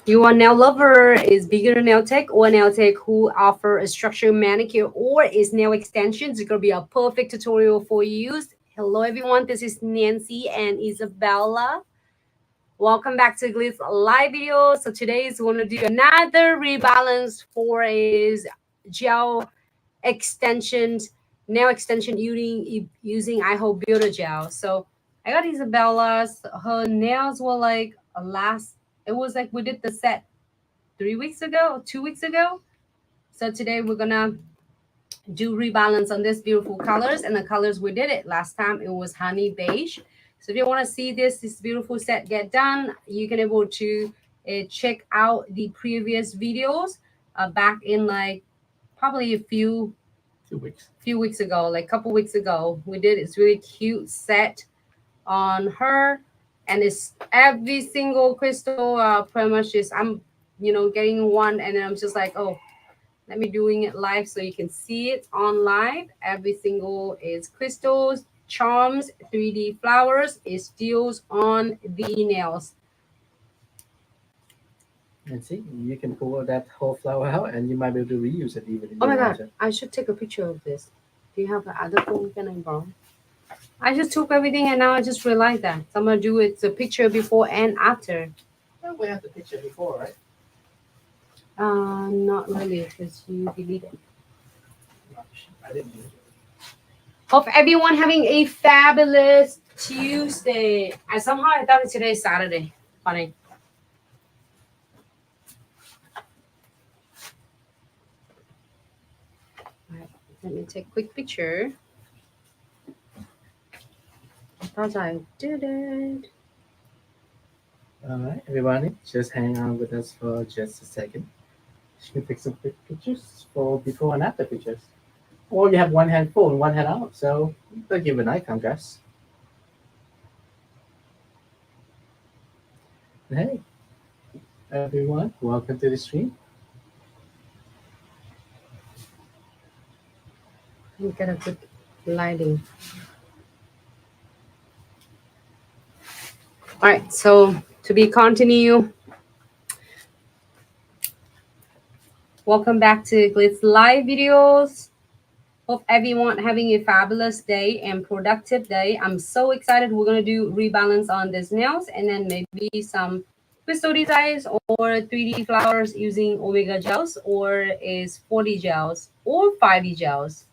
You are nail lover, is beginner nail tech or nail tech who offer a structured manicure or is nail extensions. It's gonna be a perfect tutorial for you. Hello everyone, this is Nancy and Isabella. Welcome back to Glitz live video. So today is going to do another rebalance for is gel extensions, nail extension using I hope builder gel. So I got Isabella's. Her nails were like a last. It was like we did the set 3 weeks ago, 2 weeks ago. So today we're gonna do rebalance on this beautiful colors, and the colors we did it last time it was honey beige. So if you want to see this beautiful set get done, you can able to check out the previous videos back in like probably a few weeks ago, like a couple weeks ago. We did it's really cute set on her, and it's every single crystal pretty much just I'm getting one, and then I'm just like, oh, let me doing it live so you can see it on live. Every single is crystals, charms, 3D flowers, is steals on the nails. And see, you can pull that whole flower out and you might be able to reuse it even if Oh you my want god, to. I should take a picture of this. Do you have other phone can I borrow? I just took everything and now I just realized that. So I'm gonna do it the picture before and after. Well, we have the picture before, right? Not really, because you deleted. I didn't do it. Hope everyone having a fabulous Tuesday. I somehow I thought today's Saturday. Funny. All right, let me take a quick picture. I thought I did it. All right, everybody, just hang on with us for just a second. You can take some quick pictures for before and after pictures. Or you have one hand full and one hand out, so they'll give an eye contrast. Hey, everyone, welcome to the stream. Let me get a good lighting. All right, so to be continue. Welcome back to Glitz live videos. Hope everyone having a fabulous day and productive day. I'm so excited. We're gonna do rebalance on these nails and then maybe some crystal designs or 3D flowers using Omega gels or is 40 gels or 5D gels.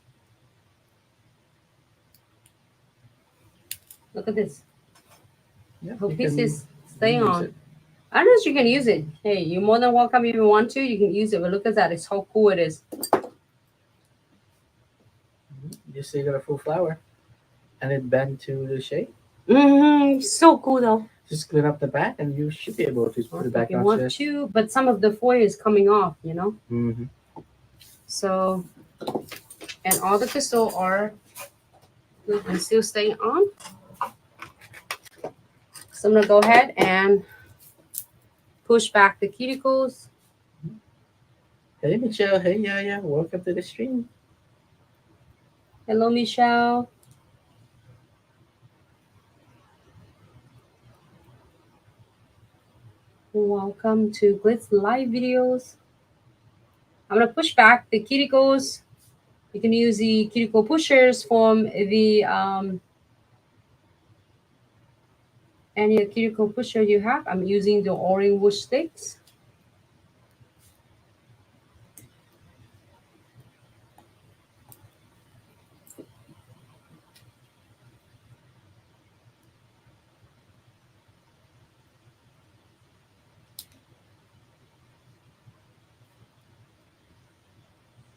Look at this. Yeah, Hope you this can is staying reuse it. on. I don't know if you can use it. Hey, you're more than welcome if you want to. You can use it, but look at that. It's how cool it is. You see, you got a full flower, and it bend to the shape. So cool though. Just clean up the back, and you should be able to Or put it if back you on. want Just to, but some of the foil is coming off, you know. mm-hmm. So, and all the crystal are good and still staying on. So I'm gonna go ahead and push back the cuticles. Hey, Michelle. Hey, Yaya. Welcome to the stream. Hello, Michelle. Welcome to Glitz live videos. I'm gonna push back the cuticles. You can use the cuticle pushers from the any cuticle pusher you have. I'm using the orange wood sticks.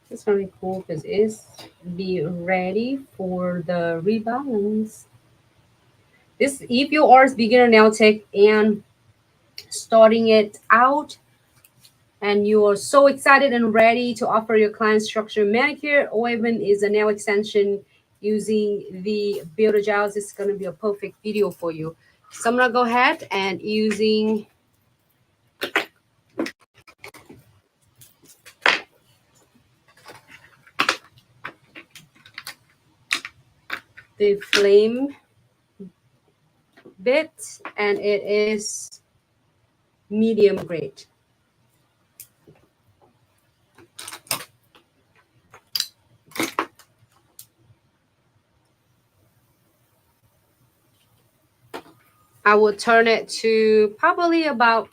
It's very cool because it's be ready for the rebalance. This if you are a beginner nail tech and starting it out and you are so excited and ready to offer your clients structured manicure or even is a nail extension using the builder gels, it's going to be a perfect video for you. So I'm going to go ahead and using the flame bit, and it is medium grade. I will turn it to probably about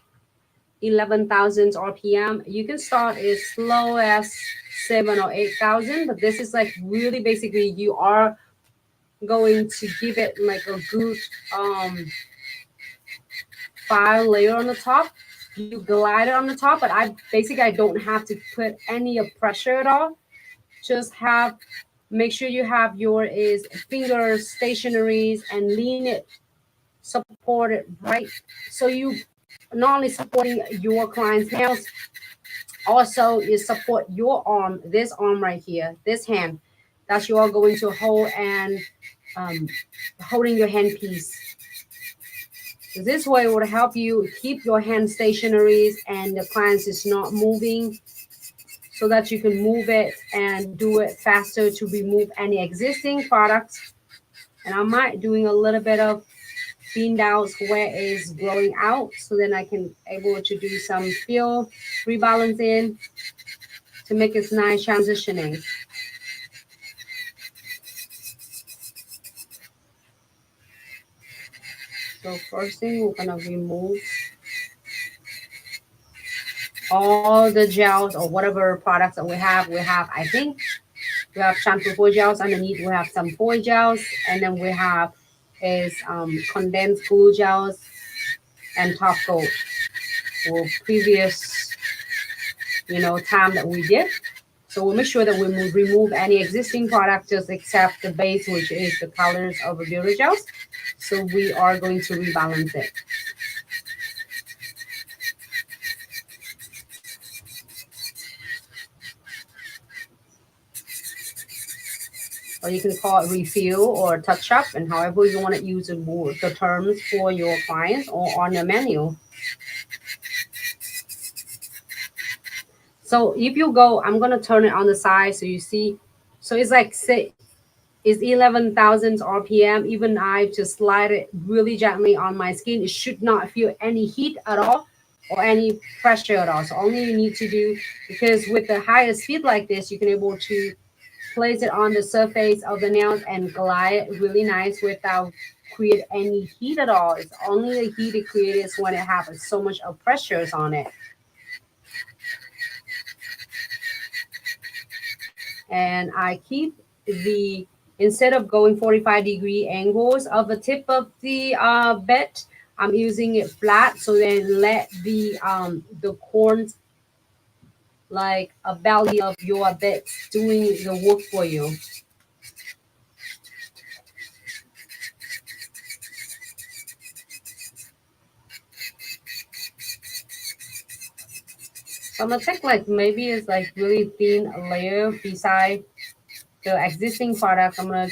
11,000 RPM. You can start as slow as 7 or 8,000, but this is like really basically you are going to give it like a good file layer on the top. You glide it on the top, but I don't have to put any pressure at all. Just have make sure you have your is finger stationaries and lean it supported right. So you not only supporting your client's nails, also you support your arm, this arm right here, this hand that you are going to hold and um, holding your hand piece. This way will help you keep your hand stationaries and the clients is not moving, so that you can move it and do it faster to remove any existing products. And I might doing a little bit of thin downs where it's growing out, so then I can able to do some fill rebalancing to make it nice transitioning. So first thing we're gonna remove all the gels or whatever products that we have. I think we have shampoo foil gels underneath. We have some foil gels, and then we have is condensed glue gels and top coat for previous time that we did. So we'll make sure that we remove any existing product, just except the base, which is the colors of the beauty gels. So we are going to rebalance it. Or you can call it refill or touch up, and however you want to use the terms for your clients or on the menu. So if you go, I'm gonna turn it on the side so you see. So it's like say it's 11,000 RPM. Even I just slide it really gently on my skin, it should not feel any heat at all or any pressure at all. So only you need to do, because with the higher speed like this, you can able to place it on the surface of the nails and glide it really nice without create any heat at all. It's only the heat it creates when it has so much of pressures on it. And I keep the, instead of going 45-degree angles of the tip of the bed, I'm using it flat, so then let the corns like a belly of your bed doing the work for you. So I'm gonna take like maybe it's like really thin layer beside the existing product. I'm gonna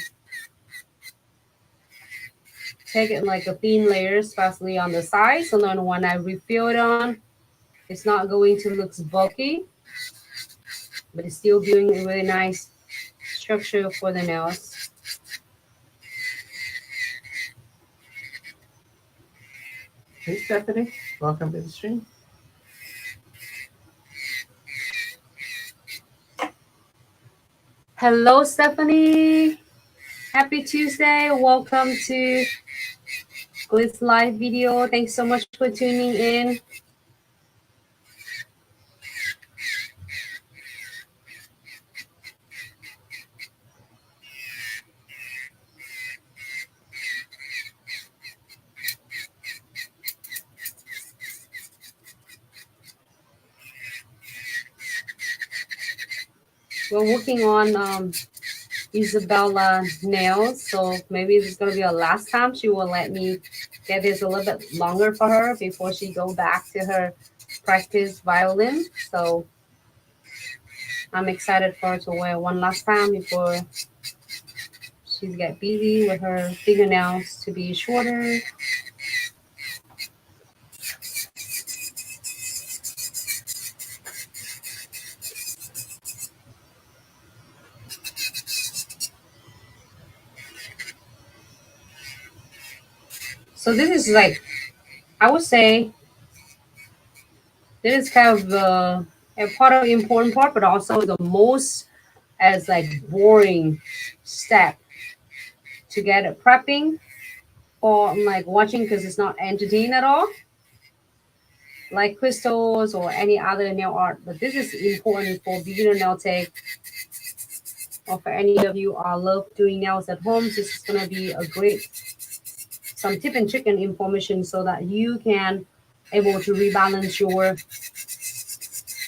take it like a thin layer, especially on the side. So then when I refill it on, it's not going to look bulky, but it's still giving a really nice structure for the nails. Hey Stephanie, welcome to the stream. Hello, Stephanie. Happy Tuesday. Welcome to Glitz live video. Thanks so much for tuning in. We're working on Isabella nails, so maybe this is gonna be a last time. She will let me get this a little bit longer for her before she go back to her practice violin. So I'm excited for her to wear one last time before she's get busy with her fingernails to be shorter. So this is like, I would say, this is kind of a part of the important part, but also the most as like boring step to get it prepping. or like watching because it's not entertaining at all, like crystals or any other nail art. But this is important for beginner nail tech, or for any of you love doing nails at home. This is gonna be a great some tip and trick and information so that you can able to rebalance your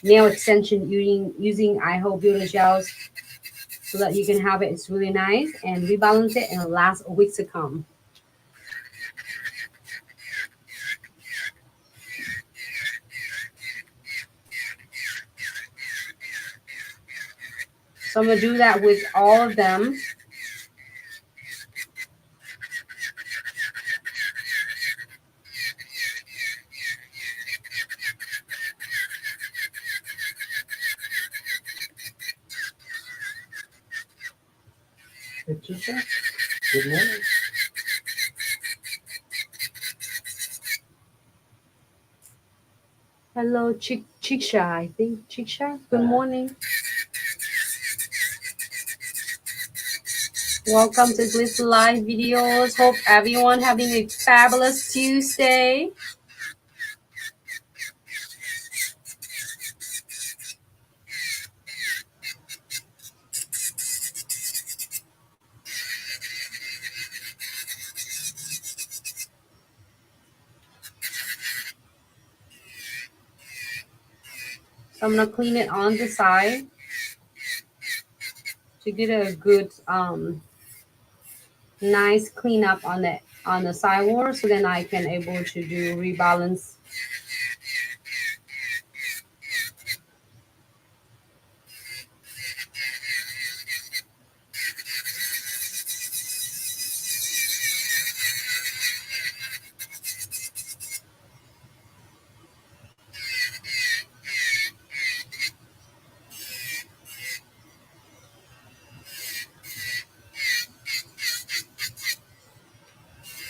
nail extension using IHO builder gels so that you can have it. It's really nice and rebalance it and last weeks to come. So I'm gonna do that with all of them. Good morning. Hello, Chiksha. I think Chiksha. Good morning. Welcome to Glitz Live videos. Hope everyone having a fabulous Tuesday. So I'm gonna clean it on the side to get a good nice cleanup on the sidewall, so then I can able to do rebalance.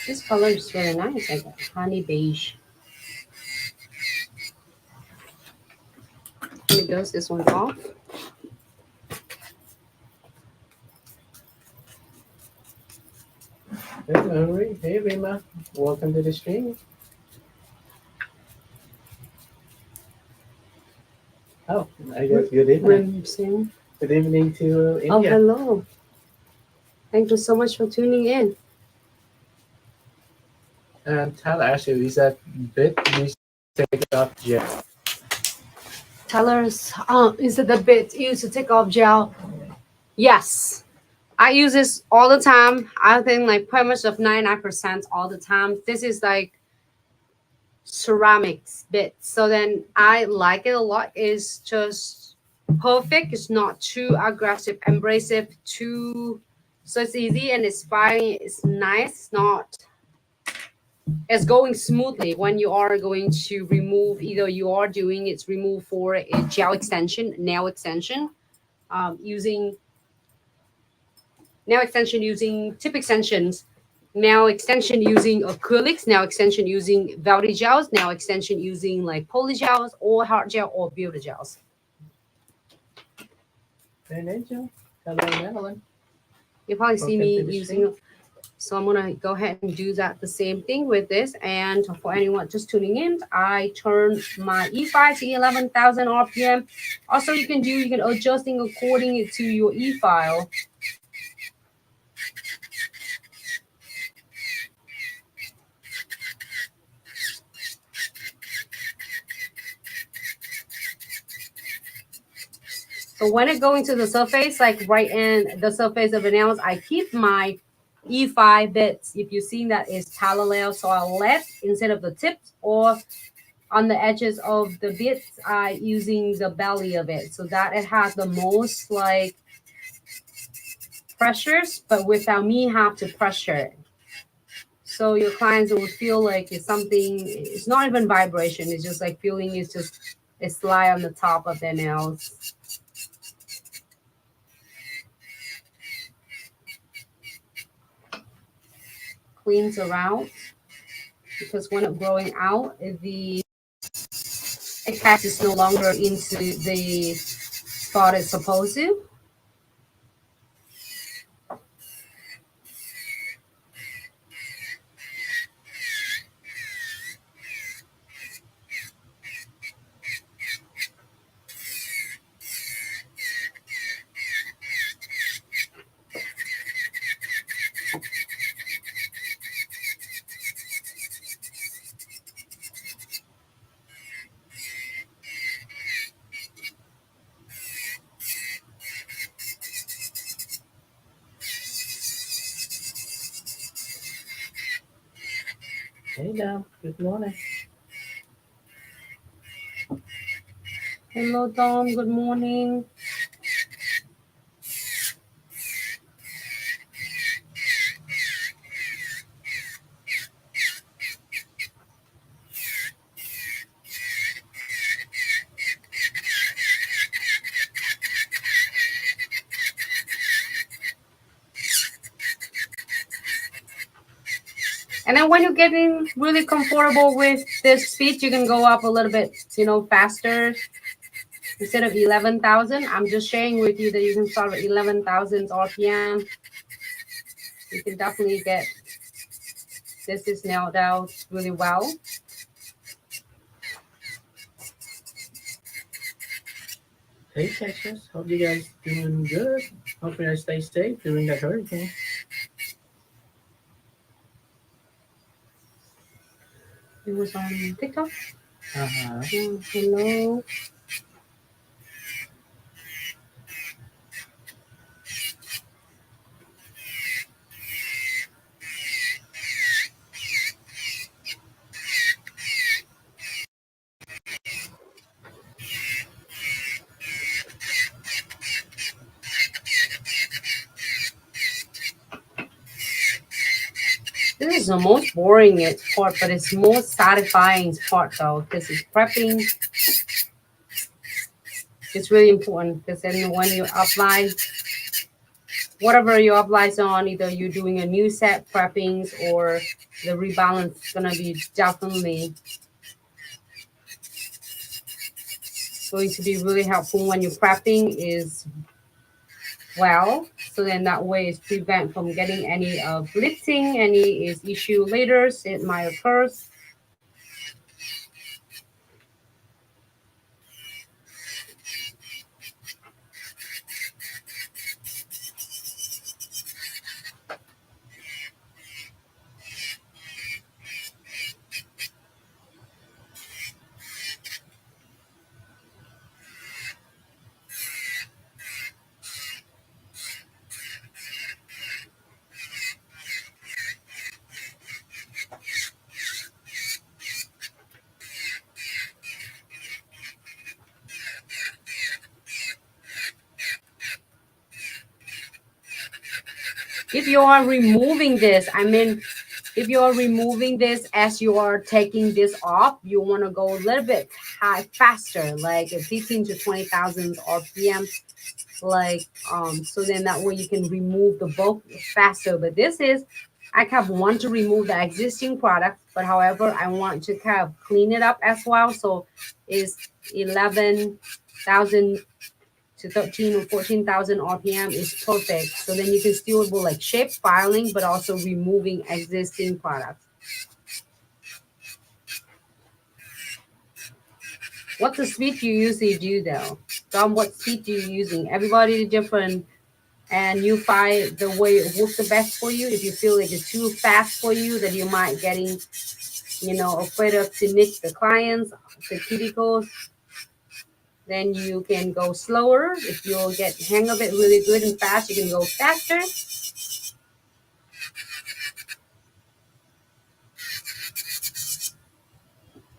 This color is really nice, like honey beige. Let me dust this one off. Hey, Marie. Hey, Rima. Welcome to the stream. Oh, I guess good evening. Good evening to India. Oh, hello. Thank you so much for tuning in. Tyler actually is that bit used to take off gel. Tyler's, is it the bit used to take off gel? Yes. I use this all the time. I think like pretty much of 99% all the time. This is like ceramics bit. So then I like it a lot. It's just perfect. It's not too aggressive, abrasive, too so it's easy and it's fine. It's nice. It's not it's going smoothly when you are going to remove, either you are doing it's remove for a gel extension, nail extension, using nail extension using tip extensions, nail extension using acrylics, nail extension using velvet gels, nail extension using like poly gels or hard gel or builder gels. Hey, Angel. Hello, Madeline. You probably see Welcome me to the using stream. it. So I'm gonna go ahead and do that the same thing with this. And for anyone just tuning in, I turn my E5 to 11,000 RPM. Also, you can adjusting according to your E file. So when it going to the surface, like right in the surface of the nails, I keep my E5 bits. If you've seen that is parallel, so I left instead of the tips or on the edges of the bits, I using the belly of it so that it has the most like pressures, but without me have to pressure it. So your clients will feel like it's something. It's not even vibration. It's just like feeling. It's just a slide on the top of their nails. Cleans around because when it's growing out, the apex is no longer into the spot it's supposed to. Hey, Dom. Good morning. Hello, Tom. Good morning. And then when you're getting really comfortable with this speed, you can go up a little bit, faster. Instead of 11,000, I'm just sharing with you that you can start with 11,000 RPM. You can definitely get this is nailed out really well. Hey, Texas. Hope you guys doing good. Hope you guys stay safe during that hurricane. It was on TikTok. Uh-huh. Hello. This is the most boring part, but it's most satisfying part though, because it's prepping. It's really important because then when you apply whatever you apply on, either you're doing a new set preppings or the rebalance is gonna be definitely going to be really helpful when you're prepping is well. So then that way it's prevent from getting any blitzing, any is issue later it might occur. If you are removing this, if you are removing this as you are taking this off, you want to go a little bit faster, like 15 to 20,000 RPM, like so then that way you can remove the bulk faster. But this is I kind of want to remove the existing product, but however I want to kind of clean it up as well. So is 11,000 to 13 or 14,000 RPM is perfect. So then you can still do like shape filing, but also removing existing products. What's the speed you usually do though? Tom, what speed do you using? Everybody different, and you find the way it works the best for you. If you feel like it's too fast for you, that you might getting, afraid of to nick the clients, the cuticles, then you can go slower. If you'll get hang of it really good and fast, you can go faster.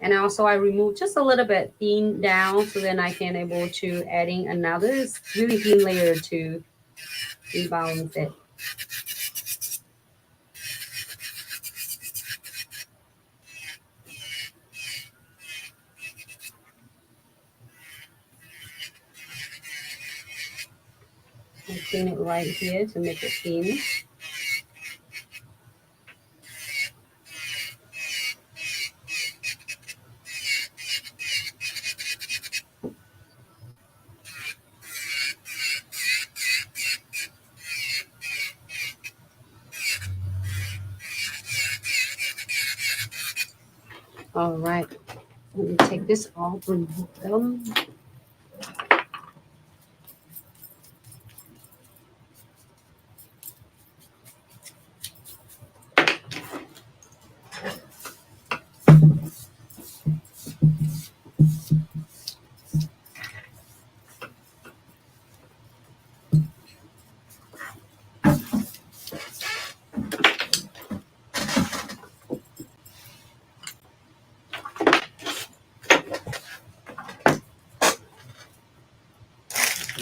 And also I remove just a little bit thin down, so then I can able to adding another really thin layer to rebalance it. And clean it right here to make it thin. All right, let me take this off, remove them.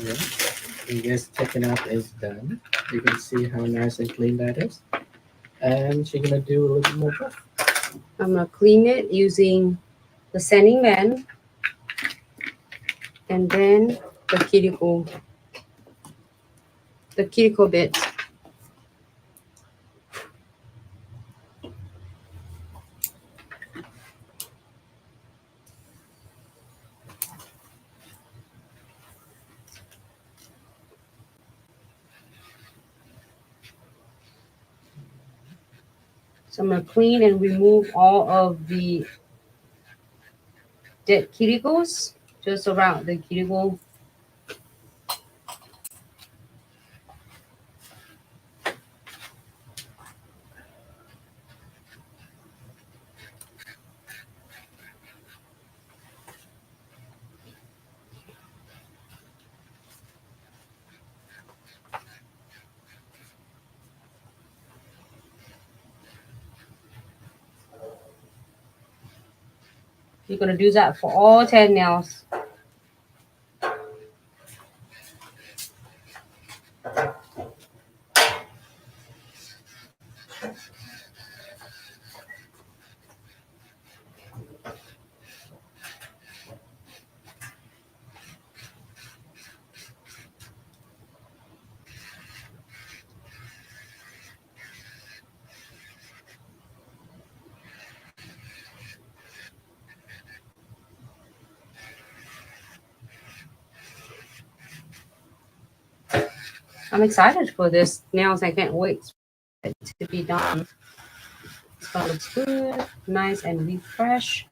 Yeah. And just taking out is done. You can see how nice and clean that is. And she's gonna do a little bit more brush. I'm gonna clean it using the sanding band and then the cuticle bit. So I'm gonna clean and remove all of the dead cuticles just around the cuticle. You're gonna do that for all 10 nails. I'm excited for this nails. I can't wait for it to be done. It's gonna look good, nice and refresh.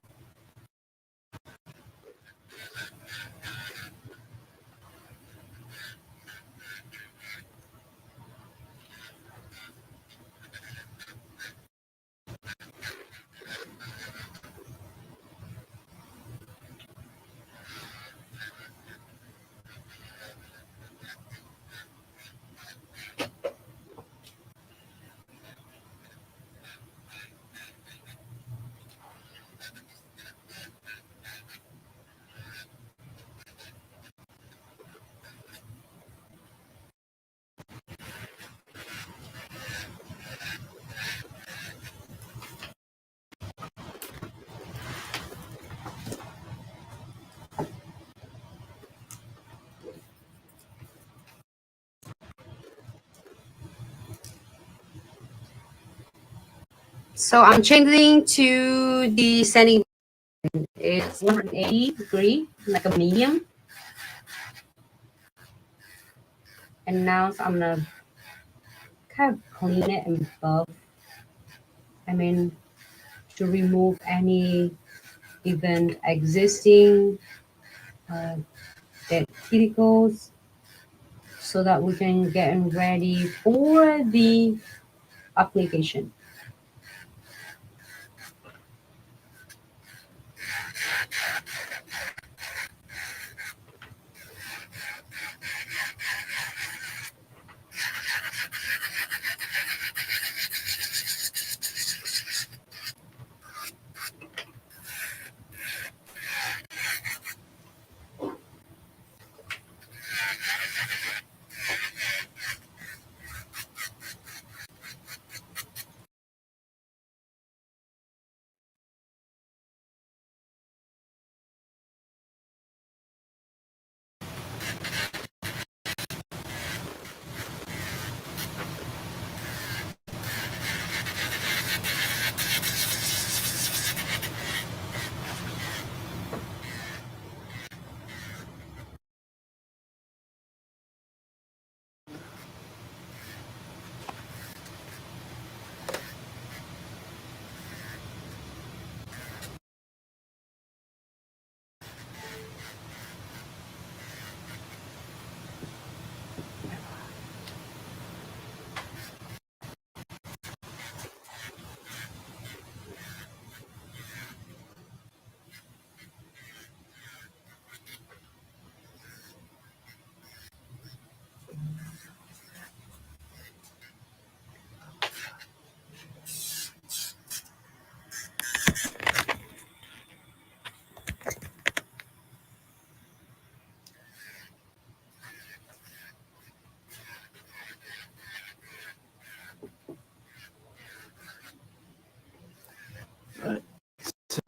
So I'm changing to the sanding. It's 180 degree, like a medium. And now I'm gonna kind of clean it and buff. I mean, to remove any even existing dead cuticles so that we can get ready for the application.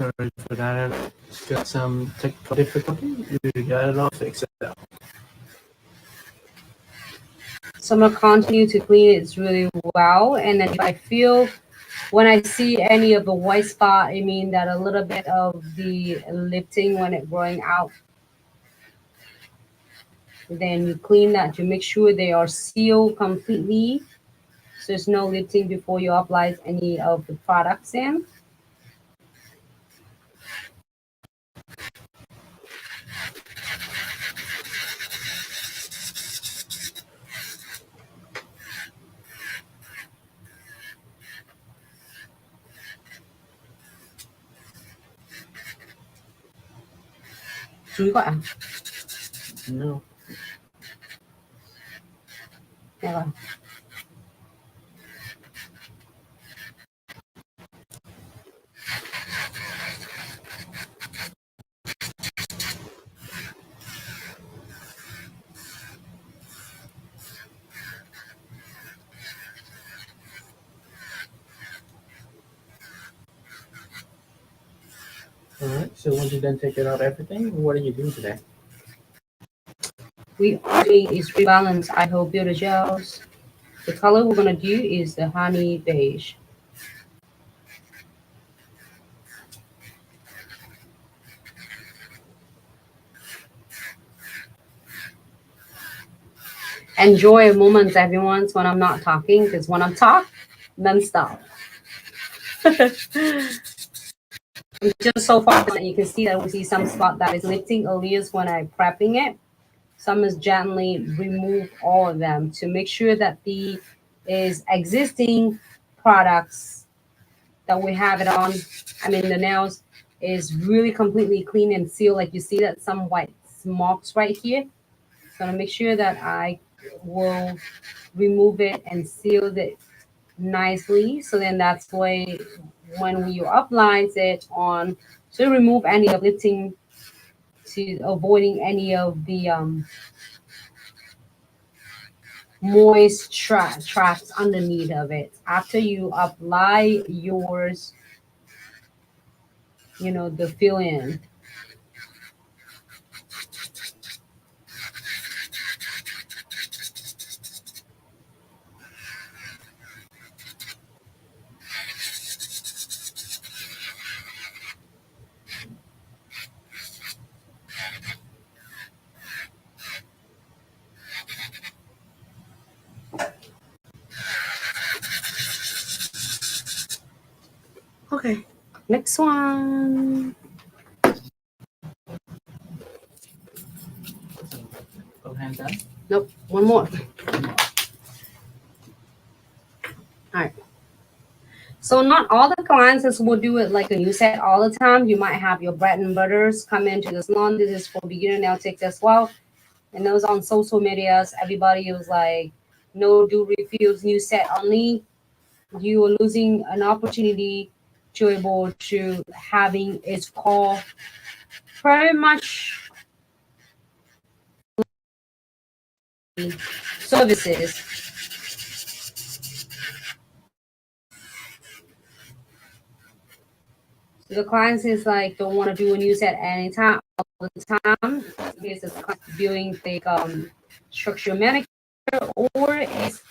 Sorry for that. Just got some technical difficulty. We got it all fixed up. So I'm gonna continue to clean it really well, and then if I feel when I see any of the white spot, I mean that a little bit of the lifting when it growing out, then you clean that to make sure they are sealed completely. So there's no lifting before you apply any of the products in. Chú gọi à? No. Dạ vâng. All right. So once you done taking out everything, what are you doing today? We are doing is rebalance I hope builder gels. The color we're gonna do is the honey beige. Enjoy moments, everyone, when I'm not talking, because when I'm talking, non-stop. Just so far that you can see that we see some spot that is lifting earlier when I'm prepping it. Some is gently remove all of them to make sure that the is existing products that we have it on, I mean the nails is really completely clean and sealed. Like you see that some white marks right here. So I'm gonna make sure that I will remove it and seal it nicely. So then that's why when you apply it on, to remove any of lifting, to avoiding any of the moist traps underneath of it. After you apply yours, you know, the fill in. Okay, next one. Both hands down. Nope, one more. All right. So not all the clients will do it like a new set all the time. You might have your bread and butters come into the salon. This is for beginner nail techs as well. And those on social medias, everybody was like, no do refills, new set only. You are losing an opportunity to able to having its call very much services. The clients is like don't want to do a new set anytime all the time because it's doing the structure manicure or it's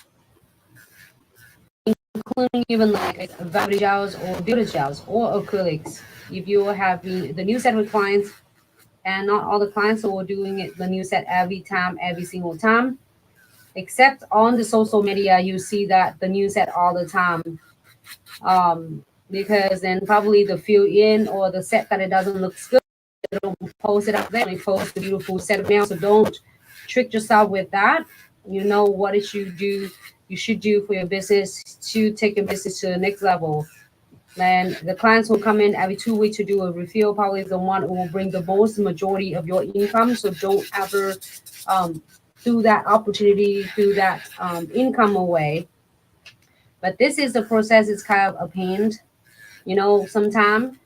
including even like velvet gels or builder gels or acrylics. If you have the new set with clients, and not all the clients are doing it the new set every time, every single time, except on the social media, you see that the new set all the time. Because then probably the fill in or the set that it doesn't look good, it'll post it up there and post the beautiful set of nails. So don't trick yourself with that. You know what it should do. You should do for your business to take your business to the next level. And the clients will come in every 2 weeks to do a refill. Probably the one who will bring the most majority of your income. So don't ever do that opportunity, do that income away. But this is the process. It's kind of a pain, you know, sometimes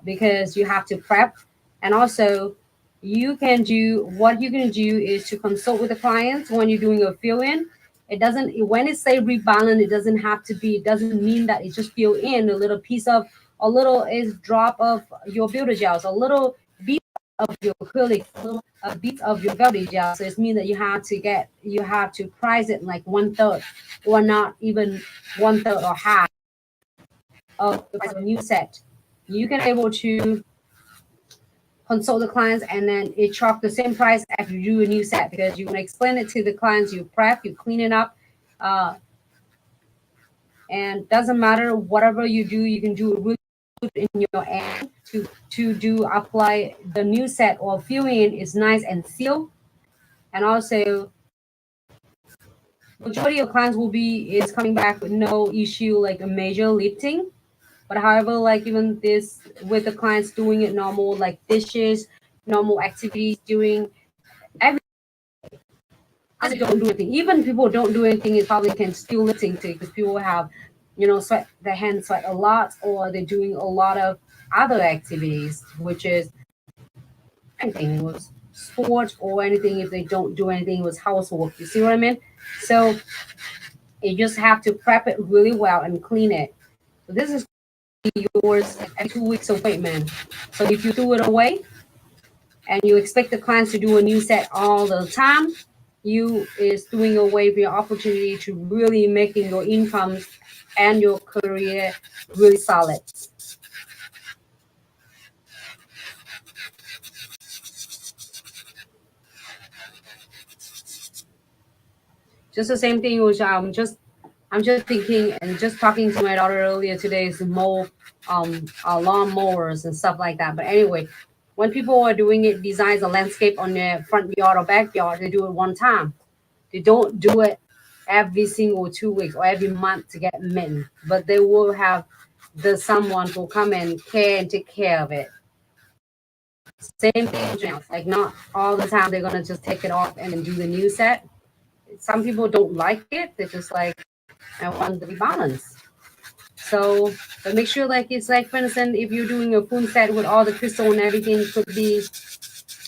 because you have to prep. And also you can do what you can do is to consult with the clients when you're doing a fill-in. It doesn't, when it say rebalance, it doesn't have to be, it doesn't mean that it just fill in a little piece of a little is drop of your builder gels, a little bit of your acrylic, a little a bit of your velvet gel. So it means that you have to price it like 1/3 or not even 1/3 or half of the price of a new set. You can able to consult the clients and then it charge the same price as you do a new set because you want to explain it to the clients, you prep, you clean it up, uh, and doesn't matter whatever you do, you can do it really good in your end to do apply the new set or fill in is nice and sealed. And also majority of clients will be is coming back with no issue like a major lifting. But however, like even this with the clients doing it normal, like dishes, normal activities, doing every I don't do anything. Even people don't do anything, it probably can still lifting too because people have, sweat their hands sweat a lot or they're doing a lot of other activities, which is anything with sports or anything if they don't do anything with housework. You see what I mean? So you just have to prep it really well and clean it. So this is yours every 2 weeks appointment. So if you threw it away and you expect the clients to do a new set all the time, you is doing away with your opportunity to really making your income and your career really solid. Just the same thing which I'm just thinking and just talking to my daughter earlier today is mow lawn mowers and stuff like that. But anyway, when people are doing it, designs a landscape on their front yard or backyard, they do it one time. They don't do it every single 2 weeks or every month to get mint, but they will have the someone who come and care and take care of it. Same thing else. Like not all the time they're gonna just take it off and then do the new set. Some people don't like it. They're just like, I want the balance. So, but make sure like it's like for instance, if you're doing a full set with all the crystal and everything, could be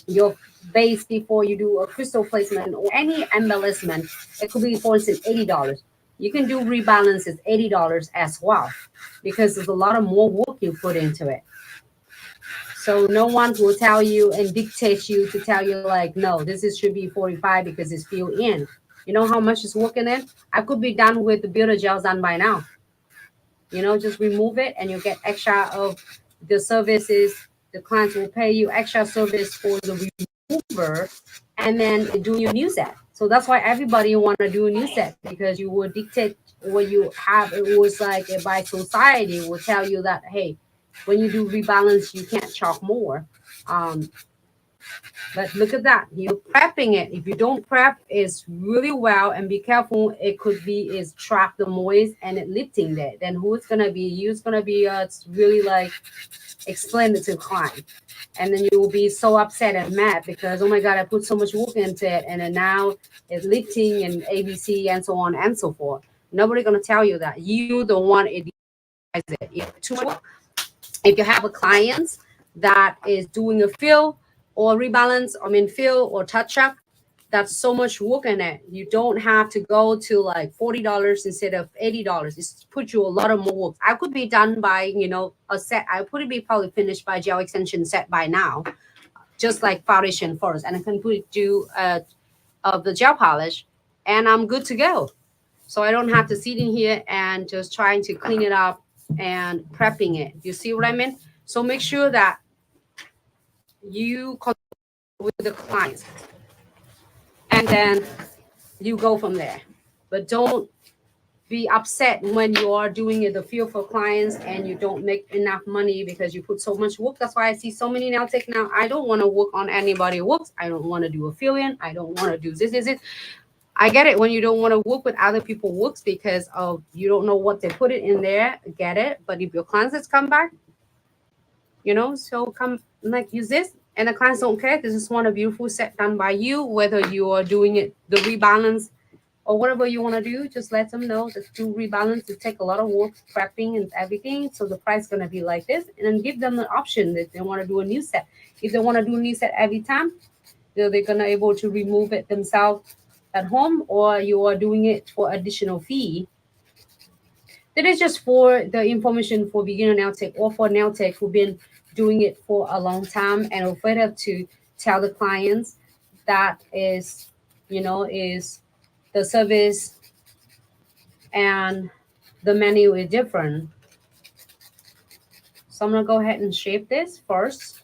your base before you do a crystal placement or any embellishment. It could be for instance $80. You can do rebalances $80 as well because there's a lot of more work you put into it. So no one will tell you and dictate you to tell you like, no, this is should be 45 because it's filled in. You know how much is working in? I could be done with the builder gels done by now. Just remove it and you get extra of the services. The clients will pay you extra service for the remover and then do your new set. So that's why everybody want to do a new set because you will dictate what you have. It was like by society will tell you that, hey, when you do rebalance, you can't charge more. Um, but look at that. You're prepping it. If you don't prep, it's really well and be careful. It could be is trap the moist and it lifting there. Then who's gonna be? You's gonna be it's really like explain it to the client. And then you will be so upset and mad because oh my god, I put so much work into it and then now it's lifting and ABC and so on and so forth. Nobody gonna tell you that. You the one it if too much work. If you have a client that is doing a fill or rebalance, fill or touch up, that's so much work in it. You don't have to go to like $40 instead of $80. It's put you a lot of more work. I could be done by, a set. I could be probably finished by gel extension set by now, just like foundation first. And I can put do of the gel polish and I'm good to go. So I don't have to sit in here and just trying to clean it up and prepping it. You see what I mean? So make sure that you consult with the clients and then you go from there. But don't be upset when you are doing it the field for clients and you don't make enough money because you put so much work. That's why I see so many now take now. I don't want to work on anybody's works. I don't want to do a fill-in. I don't want to do this. I get it when you don't want to work with other people's works because of you don't know what they put it in there. Get it? But if your clients come back, so come like use this, and the clients don't care. This is one a beautiful set done by you. Whether you are doing it the rebalance or whatever you want to do, just let them know that to rebalance it take a lot of work, prepping and everything. So the price gonna be like this, and then give them the option that they want to do a new set. If they want to do a new set every time, they're gonna able to remove it themselves at home, or you are doing it for additional fee. That is just for the information for beginner nail tech or for nail tech who've been doing it for a long time and afraid of to tell the clients that is, is the service and the menu is different. So I'm gonna go ahead and shape this first.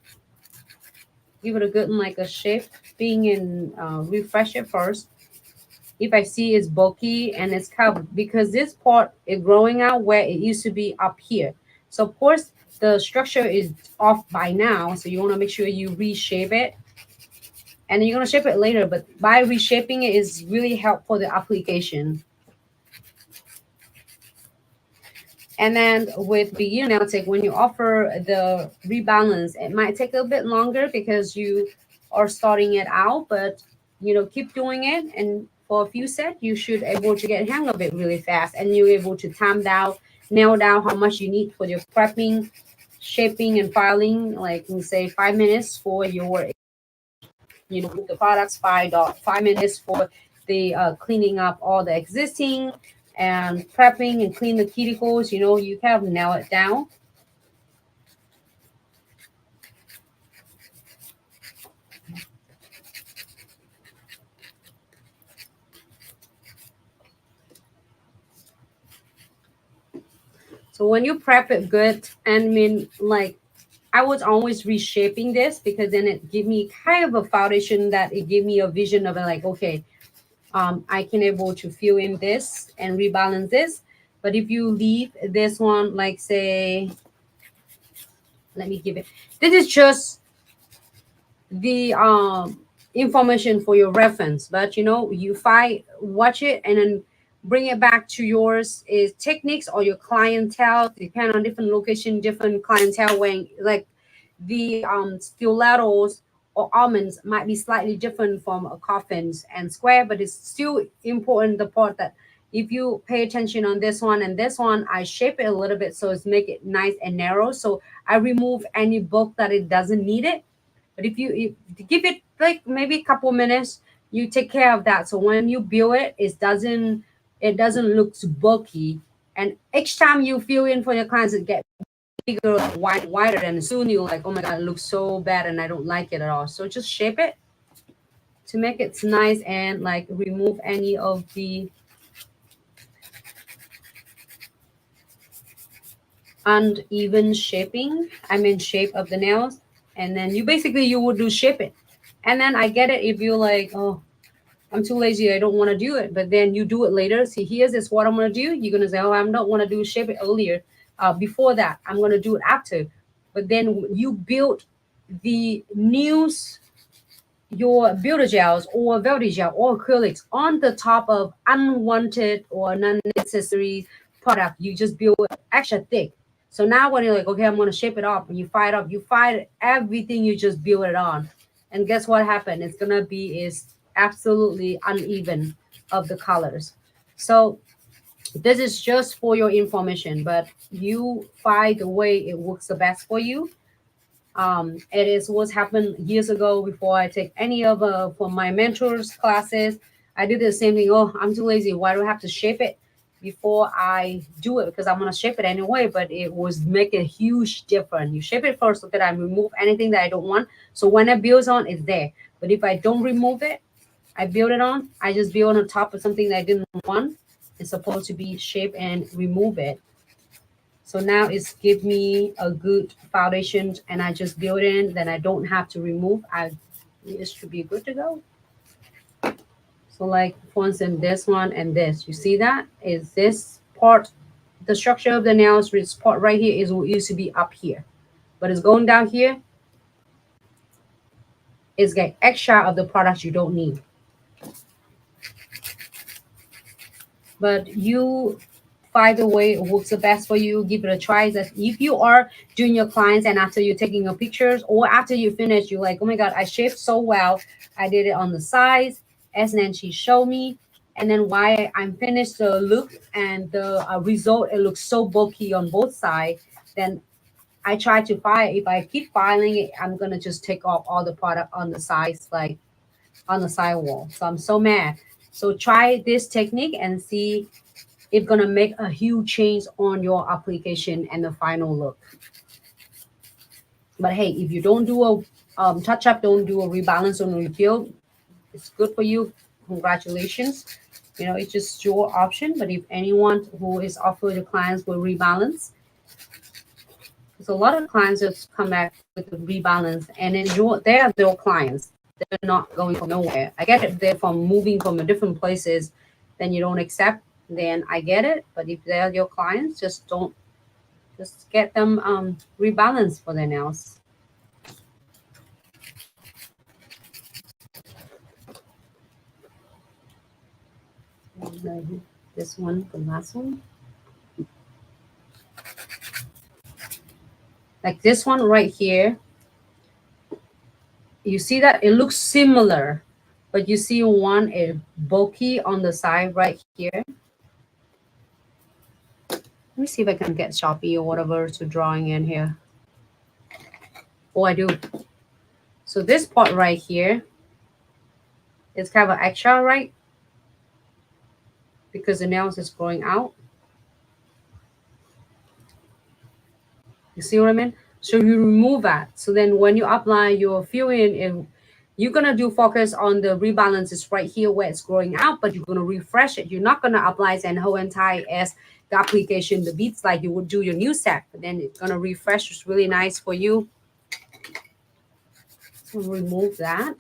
Give it a good like a shape, being in refresh it first. If I see it's bulky and it's covered, because this part is growing out where it used to be up here. So of course the structure is off by now. So you want to make sure you reshape it, and you're gonna shape it later. But by reshaping it is really help for the application. And then with beginner nail tech, when you offer the rebalance, it might take a bit longer because you are starting it out, but keep doing it. And for a few sets, you should able to get hang of it really fast, and you're able to nail down how much you need for your prepping, shaping, and filing. Like we say, 5 minutes for your, the products, 5 minutes for the cleaning up all the existing and prepping and clean the cuticles. You kind of nail it down. So when you prep it good, and I mean, like, I was always reshaping this because then it give me kind of a foundation that it gave me a vision of it, like, okay, I can able to fill in this and rebalance this. But if you leave this one, like say, let me give it. This is just the information for your reference, but you find watch it and then bring it back to yours is techniques or your clientele. Depend on different location, different clientele. When like the stilettos or almonds might be slightly different from a coffins and square, but it's still important the part that if you pay attention on this one and this one, I shape it a little bit so it's make it nice and narrow. So I remove any bulk that it doesn't need it. But if give it like maybe a couple minutes, you take care of that. So when you build it, it doesn't look too bulky. And each time you fill in for your clients, it get bigger, wider, and soon you're like, oh my god, it looks so bad, and I don't like it at all. So just shape it to make it nice and like remove any of the uneven shaping. I mean shape of the nails. And then you would do shape it. And then I get it if you're like, oh, I'm too lazy, I don't want to do it. But then you do it later. See, here's this what I'm gonna do. You're gonna say, oh, I don't want to do shape it earlier. Before that, I'm gonna do it after. But then you build the news, your builder gels or velvet gel or acrylics on the top of unwanted or non-necessary product. You just build it extra thick. So now when you're like, okay, I'm gonna shape it up, and you fire it up, you fire everything you just build it on. And guess what happened? It's gonna be is absolutely uneven of the colors. So this is just for your information, but you find the way it works the best for you. It is what's happened years ago before I take any of for my mentors classes. I did the same thing. Oh, I'm too lazy. Why do I have to shape it before I do it? Because I'm gonna shape it anyway. But it was make a huge difference. You shape it first so that I remove anything that I don't want. So when it builds on, it's there. But if I don't remove it, I build it on. I just build on top of something that I didn't want. It's supposed to be shaped and remove it. So now it's give me a good foundation and I just build in, then I don't have to remove. It should be good to go. So like for instance, this one and this, you see that is this part, the structure of the nails, this part right here is what used to be up here, but it's going down here. It's getting extra of the products you don't need. But you find the way it works the best for you. Give it a try. That if you are doing your clients and after you're taking your pictures or after you finish, you're like, oh my god, I shaped so well. I did it on the sides, as Nancy showed me. And then why I'm finished the look and the result, it looks so bulky on both sides. Then I try to file. If I keep filing it, I'm gonna just take off all the product on the sides, like on the sidewall. So I'm so mad. So try this technique and see it's gonna make a huge change on your application and the final look. But hey, if you don't do a touch up, don't do a rebalance or refill, it's good for you. Congratulations. It's just your option. But if anyone who is offered the clients will rebalance, because a lot of clients just come back with the rebalance and then they are their clients. They're not going from nowhere. I get it. They're from moving from different places, then you don't accept. Then I get it. But if they're your clients, just don't. Just get them rebalanced for their nails. This one, the last one. Like this one right here. You see that it looks similar, but you see one is bulky on the side right here. Let me see if I can get Sharpie or whatever to drawing in here. Oh, I do. So this part right here is kind of extra, right? Because the nails is growing out. You see what I mean? So you remove that. So then when you apply your fill-in, you're going to do focus on the rebalances right here where it's growing out, but you're going to refresh it. You're not going to apply and whole entire as the application, the beats like you would do your new set. But then it's going to refresh. It's really nice for you. So remove that.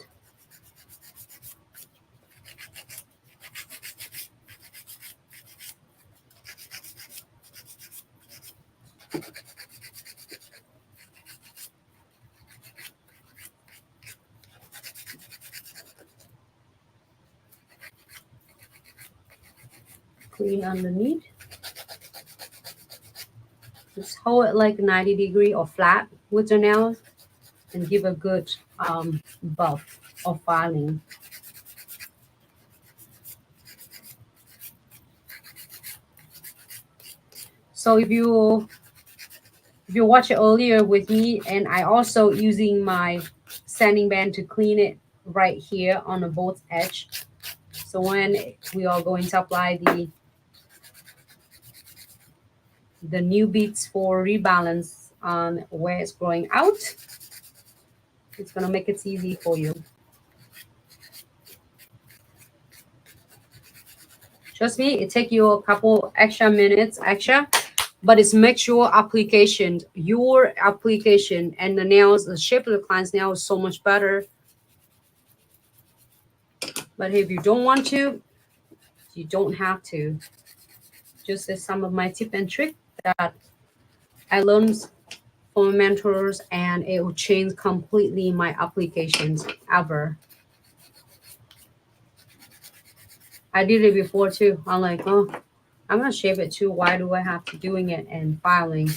Clean underneath. Just hold it like 90 degree or flat with your nails and give a good buff of filing. So if you watch it earlier with me, and I also using my sanding band to clean it right here on the both edge. So when we are going to apply the new beads for rebalance on where it's growing out, it's going to make it easy for you. Trust me, it takes you a couple extra minutes but it's make sure application, your application and the nails, the shape of the client's nail is so much better. But if you don't want to, you don't have to. Just as some of my tip and trick that I learned from mentors, and it will change completely my applications ever. I did it before too. I'm like, oh, I'm gonna shape it too. Why do I have to doing it and filing?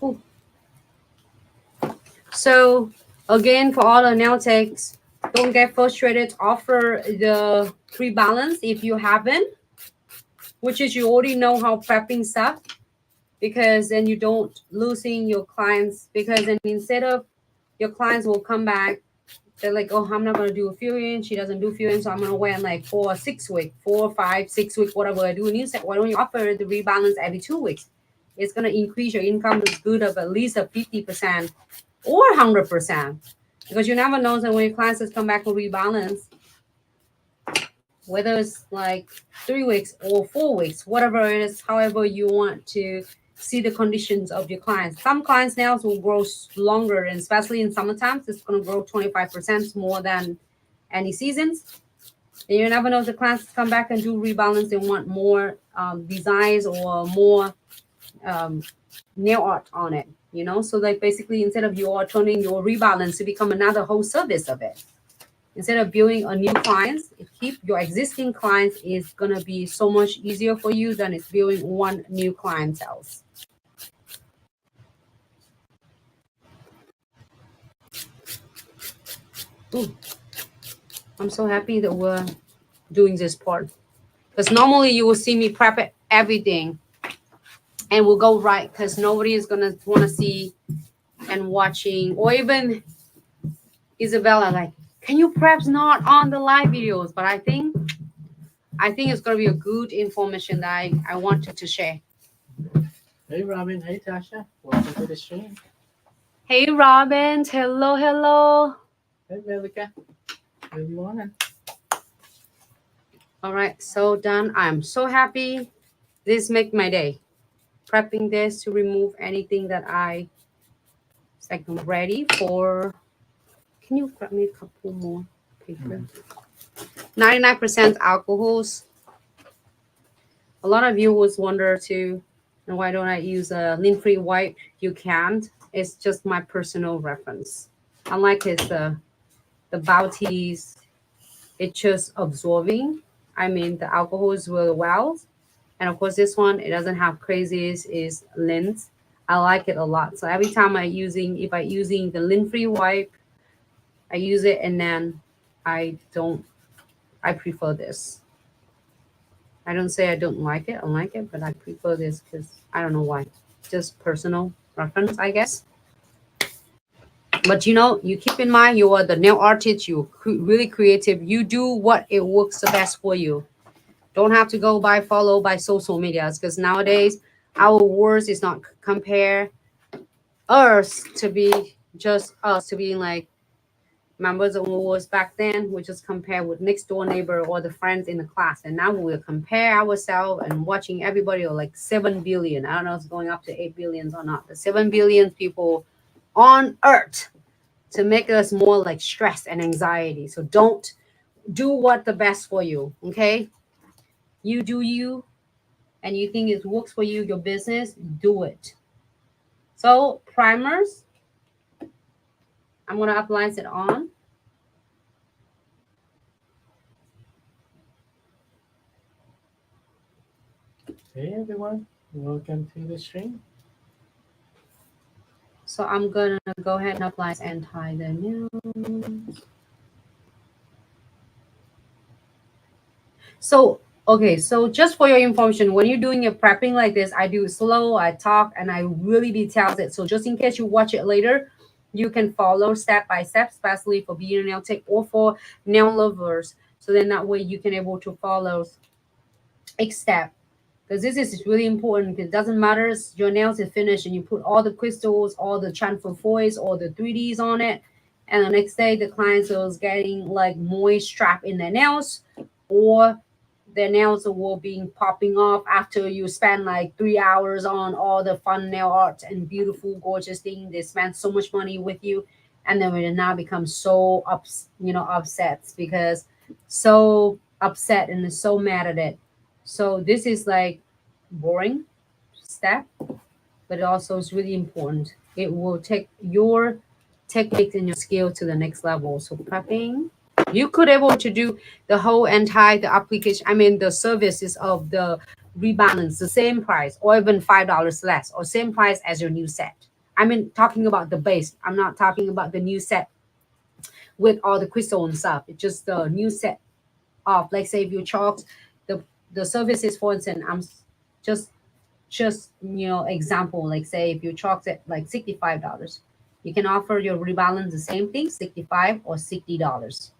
Ooh. So again, for all the nail techs, don't get frustrated. Offer the rebalance if you haven't, which is you already know how prepping stuff, because then you don't losing your clients. Because then instead of your clients will come back, they're like, oh, I'm not gonna do a fill-in. She doesn't do fill-in, so I'm gonna wait like 4 or 6 weeks, 4, 5, 6 weeks, whatever I do. And you say, why don't you offer the rebalance every 2 weeks? It's gonna increase your income as good of at least a 50% or 100%, because you never know that when your clients come back with rebalance, whether it's like 3 weeks or 4 weeks, whatever it is, however you want to see the conditions of your clients. Some clients' nails will grow longer, and especially in summertime, it's going to grow 25% more than any seasons. And you never know if the clients come back and do rebalance and want more designs or more nail art on it, So like basically, instead of you are turning your rebalance to become another whole service of it. Instead of building a new clients, keep your existing clients is gonna be so much easier for you than it's building one new clientele. Ooh. I'm so happy that we're doing this part. Because normally you will see me prep everything and we'll go right because nobody is going to want to see and watching. Or even Isabella, like, can you perhaps not on the live videos? But I think it's going to be a good information that I wanted to share. Hey Robin, hey Tasha, welcome to the stream. Hey, Robin. Hello, hello. Hey Melika, good morning. All right, so done. I'm so happy. This make my day. Prepping this to remove anything that it's like I'm ready for. Can you grab me a couple more paper? 99% alcohols. A lot of you was wonder too, and why don't I use a lint-free wipe? You can't. It's just my personal reference. Unlike his the Bounties, it's just absorbing. I mean, the alcohols will well. And of course, this one, it doesn't have crazies, is lint. I like it a lot. So every time if I using the lint-free wipe, I use it and then I don't, I prefer this. I don't say I don't like it. I like it, but I prefer this because I don't know why. Just personal preference, I guess. But you keep in mind you are the nail artist. You're really creative. You do what it works the best for you. Don't have to go by follow by social medias because nowadays our words is not compare us to be just us to being like members of wars back then. We just compare with next door neighbor or the friends in the class, and now we'll compare ourselves and watching everybody or like 7 billion. I don't know if it's going up to 8 billions or not. The 7 billion people on Earth to make us more like stress and anxiety. So don't do what the best for you. Okay, you do you, and you think it works for you, your business, do it. So primers, I'm gonna apply it on. Hey everyone, welcome to the stream. So I'm gonna go ahead and apply and tie the nails. So okay, so just for your information, when you're doing your prepping like this, I do it slow, I talk, and I really details it. So just in case you watch it later, you can follow step by step, especially for beginner nail tech or for nail lovers. So then that way you can able to follow each step. Because this is really important because it doesn't matter your nails is finished and you put all the crystals, all the transfer foils, all the 3Ds on it, and the next day the client is getting like moist strap in their nails, or their nails will be popping off after you spend like 3 hours on all the fun nail art and beautiful, gorgeous thing. They spend so much money with you, and then we now become so upset because so upset and so mad at it. So this is like boring step, but it also is really important. It will take your technique and your skill to the next level. So prepping, you could able to do the whole entire the application. I mean the services of the rebalance, the same price, or even $5 less, or same price as your new set. I mean talking about the base. I'm not talking about the new set with all the crystal and stuff. It's just the new set of, like say if you charge the services, for instance, I'm just example, like say if you charge it like $65, you can offer your rebalance the same thing, 65 or $60.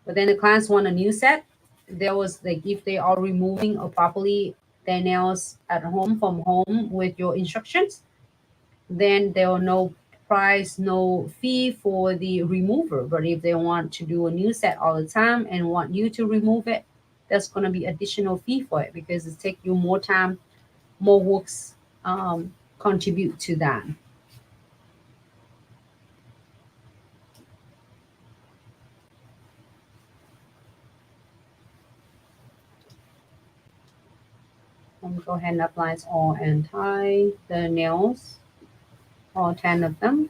But then the clients want a new set. There was like if they are removing or properly their nails at home from home with your instructions, then there are no price, no fee for the remover. But if they want to do a new set all the time and want you to remove it, there's going to be additional fee for it because it take you more time, more works contribute to that. Go ahead and apply it all and tie the nails, all 10 of them.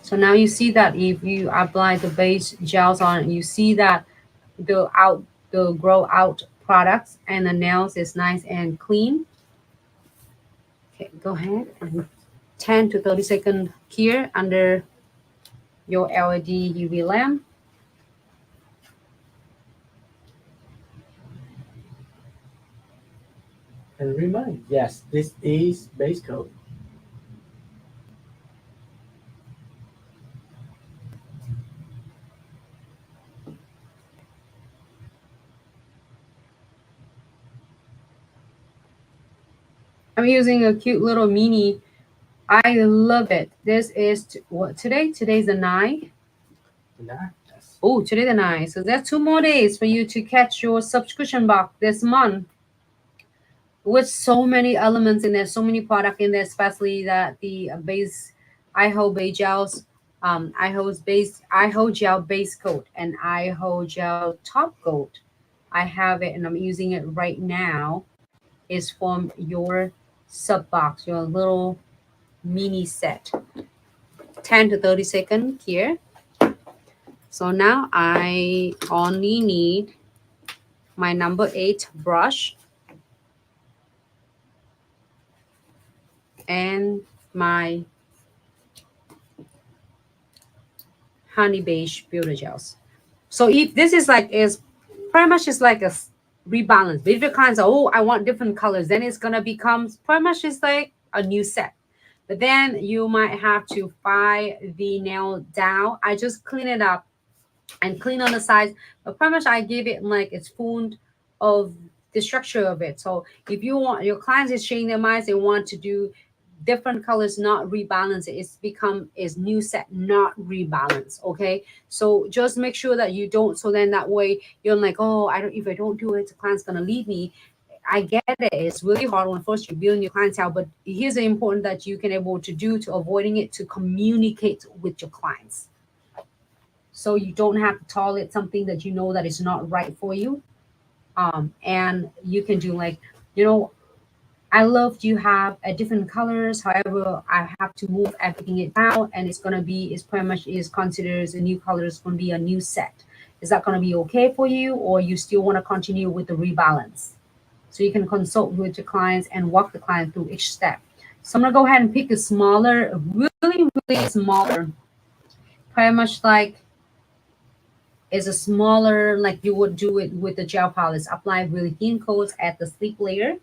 So now you see that if you apply the base gels on, you see that the grow out products and the nails is nice and clean. Okay, go ahead and 10 to 30 second cure under your LED UV lamp. And remind, yes, this is base coat. I'm using a cute little mini. I love it. This is what today? Today's the 9th. Yes. Oh, today the 9th. So there's 2 more days for you to catch your subscription box this month with so many elements in there, so many product in there, especially that the base iHo base gels, iHo gel base coat and iHo gel top coat. I have it and I'm using it right now. Is from your sub box, your little mini set. 10 to 30 second here. So now I only need my number 8 brush and my honey beige builder gels. So if this is like is pretty much is like a rebalance. But if your clients are, oh, I want different colors, then it's gonna become pretty much is like a new set. But then you might have to file the nail down. I just clean it up and clean on the sides, but pretty much I give it like it's fond of the structure of it. So if you want your clients is changing their minds, they want to do different colors, not rebalance it. It's become is new set, not rebalance. Okay. So just make sure that you don't, so then that way you're like, oh, I don't, if I don't do it, the client's gonna leave me. I get it. It's really hard when first you're building your clientele, but here's the important that you can able to do to avoiding it to communicate with your clients. So you don't have to tolerate something that you know that is not right for you. And you can do like, you know, I love you have a different colors. However, I have to move everything it down, and it's gonna be is pretty much is considered as a new color. It's gonna be a new set. Is that gonna be okay for you, or you still want to continue with the rebalance? So you can consult with your clients and walk the client through each step. So I'm gonna go ahead and pick a smaller, really smaller, pretty much like is a smaller like you would do it with the gel polish. Apply really thin coats at the sleep layer.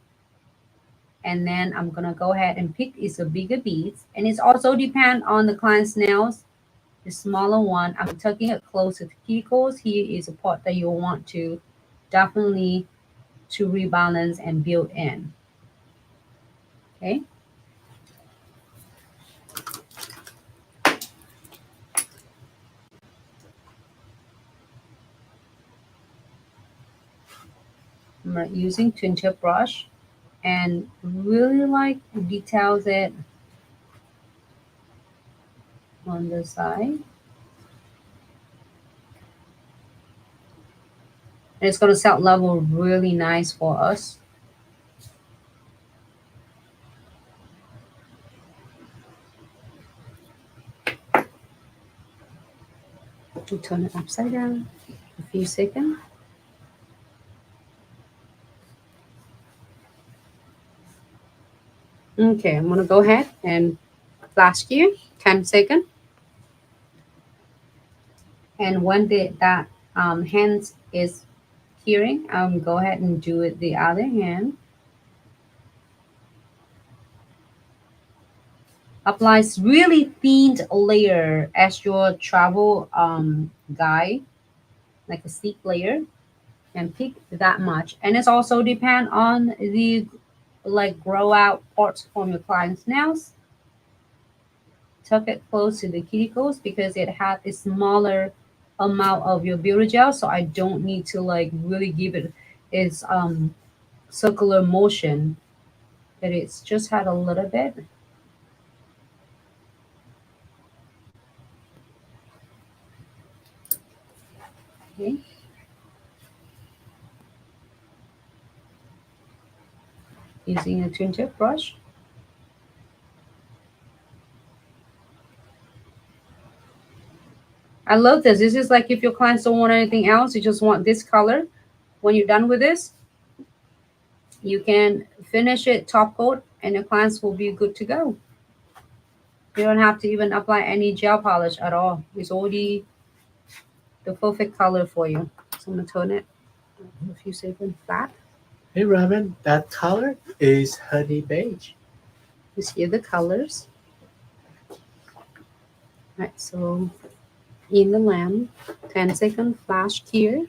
And then I'm gonna go ahead and pick is a bigger beads. And it's also depend on the client's nails. The smaller one, I'm tucking it closer to cuticles. Here is a part that you want to definitely to rebalance and build in. Okay. I'm using twin tip brush and really like details it on the side. And it's going to set level really nice for us. To turn it upside down a few seconds. Okay, I'm gonna go ahead and flash you 10 seconds. And when that hand is curing, go ahead and do it the other hand. Applies really thin layer as your travel guide, like a sleep layer, and pick that much. And it's also depend on the like grow out parts from your client's nails. Tuck it close to the cuticles because it has a smaller amount of your builder gel, so I don't need to like really give it its circular motion, but it's just had a little bit. Okay. Using a twin tip brush. I love this. This is like if your clients don't want anything else, you just want this color. When you're done with this, You can finish it top coat and your clients will be good to go. You don't have to even apply any gel polish at all. It's already the perfect color for you. So I'm gonna turn it a few seconds flat. Hey Robin, that color is honey beige. You see the colors. Right, so in the lamp, 10-second flash here,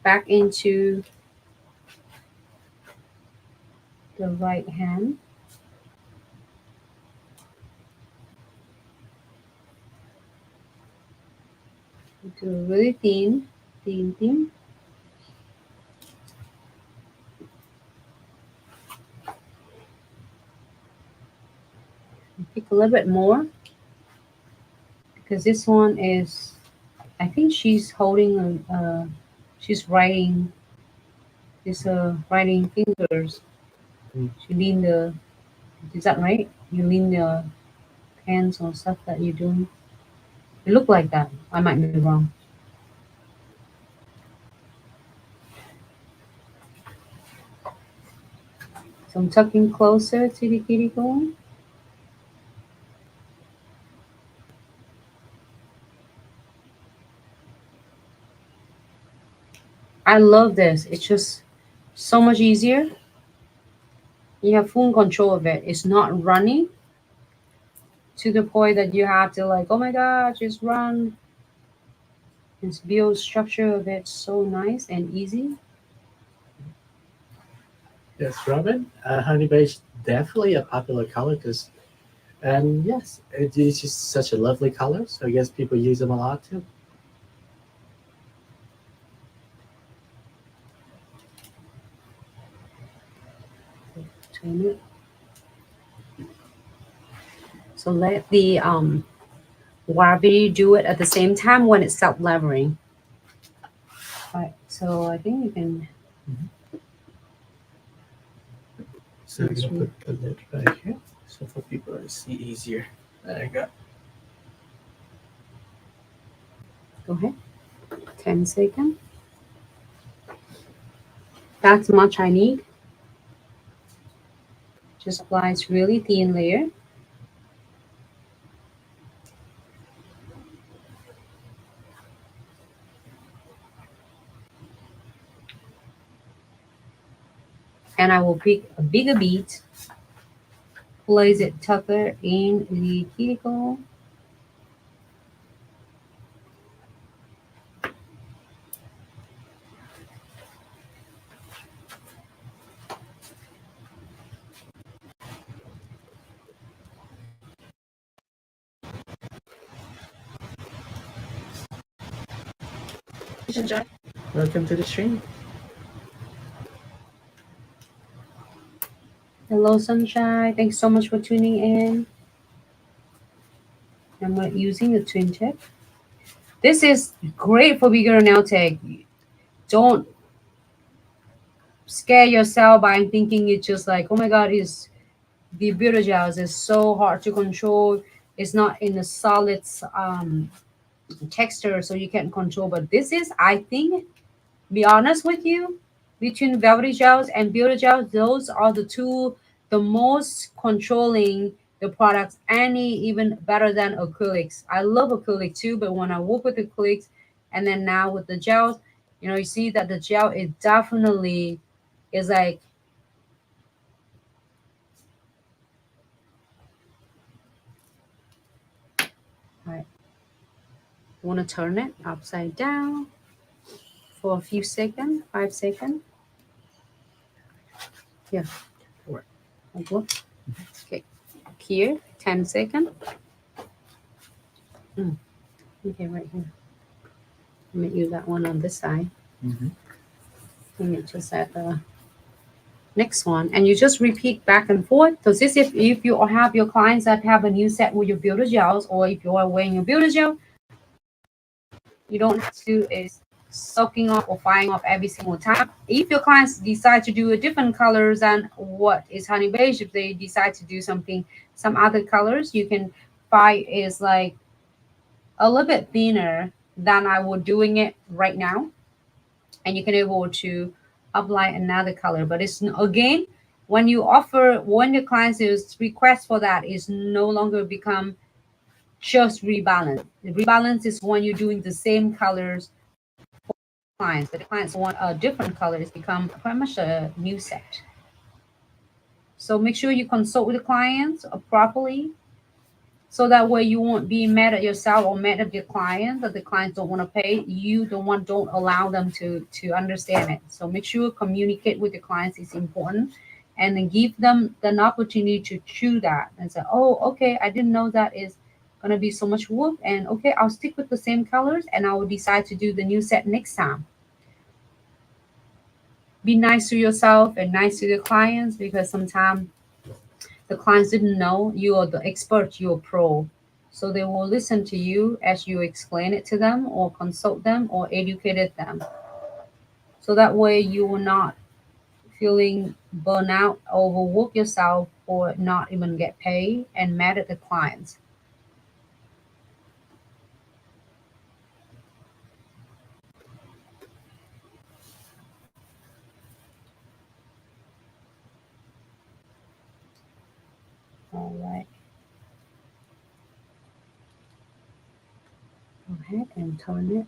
back into the right hand. Do really thin, thin, thin. Pick a little bit more because this one is, I think she's holding she's writing, this writing fingers. Mm. She lean the, is that right? You lean the hands on stuff that you're doing. It look like that. I might be wrong. So I'm tucking closer to the cuticle. I love this. It's just so much easier. You have full control of it. It's not running to the point that you have to like, oh my god, just run. It's build structure of it so nice and easy. Yes, Robin. Honey beige definitely a popular color because, and yes, it is just such a lovely color. So I guess people use them a lot too. Turn it. So let the gravity do it at the same time when it's self-levering. Right. So I think you can. So I'm gonna put the lid right here, so for people to see easier. There you go. Go ahead. 10-second. That's much I need. Just applies really thin layer. And I will pick a bigger bead, place it tucker in the cuticle. Welcome to the stream. Hello, Sunshine. Thanks so much for tuning in. I'm using the twin tip. This is great for beginner nail tech. Don't scare yourself by thinking it's just like, oh my god, is the builder gels is so hard to control. It's not in a solid texture, so you can't control. But this is, I think, be honest with you, between velvety gels and builder gels, those are the two the most controlling the products, any even better than acrylics. I love acrylic too, but when I work with acrylics and then now with the gels, you see that the gel is definitely is like, right, want to turn it upside down for a few seconds, 5 seconds. Yeah. Okay. Here, 10 seconds. Okay, right here. Let me use that one on this side. And it just at the next one. And you just repeat back and forth. So this, if you have your clients that have a new set with your builder gels, or if you are wearing your builder gel, you don't have to is soaking off or flying off every single time. If your clients decide to do a different colors than what is honey beige, if they decide to do something, some other colors, you can buy is like a little bit thinner than I would doing it right now. And you can able to apply another color. But it's again, when you offer, when the clients is request for that, is no longer become just rebalance. The rebalance is when you're doing the same colors clients, but the clients want a different color. It's become pretty much a new set. So make sure you consult with the clients properly, so that way you won't be mad at yourself or mad at your client that the clients don't want to pay. You don't allow them to understand it. So make sure you communicate with the clients is important, and then give them an opportunity to choose that and say, oh, okay, I didn't know that is going to be so much work, and okay, I'll stick with the same colors and I will decide to do the new set next time. Be nice to yourself and nice to the clients, because sometimes the clients didn't know you are the expert, you're a pro. So they will listen to you as you explain it to them or consult them or educated them. So that way you will not feeling burnout, overwork yourself, or not even get paid and mad at the clients. All right. Go ahead and turn it.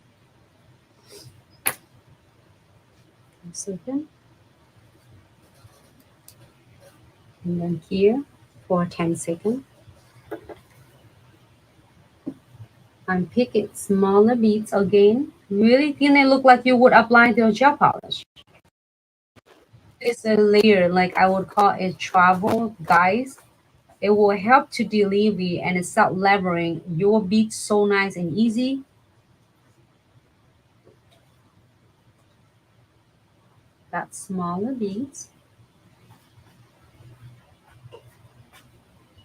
A second. And then here for 10 seconds. And pick it smaller beads again. Really thin, it look like you would apply your gel polish. It's a layer, like I would call it travel guys. It will help to deliver and start levering your beads so nice and easy. That smaller beads.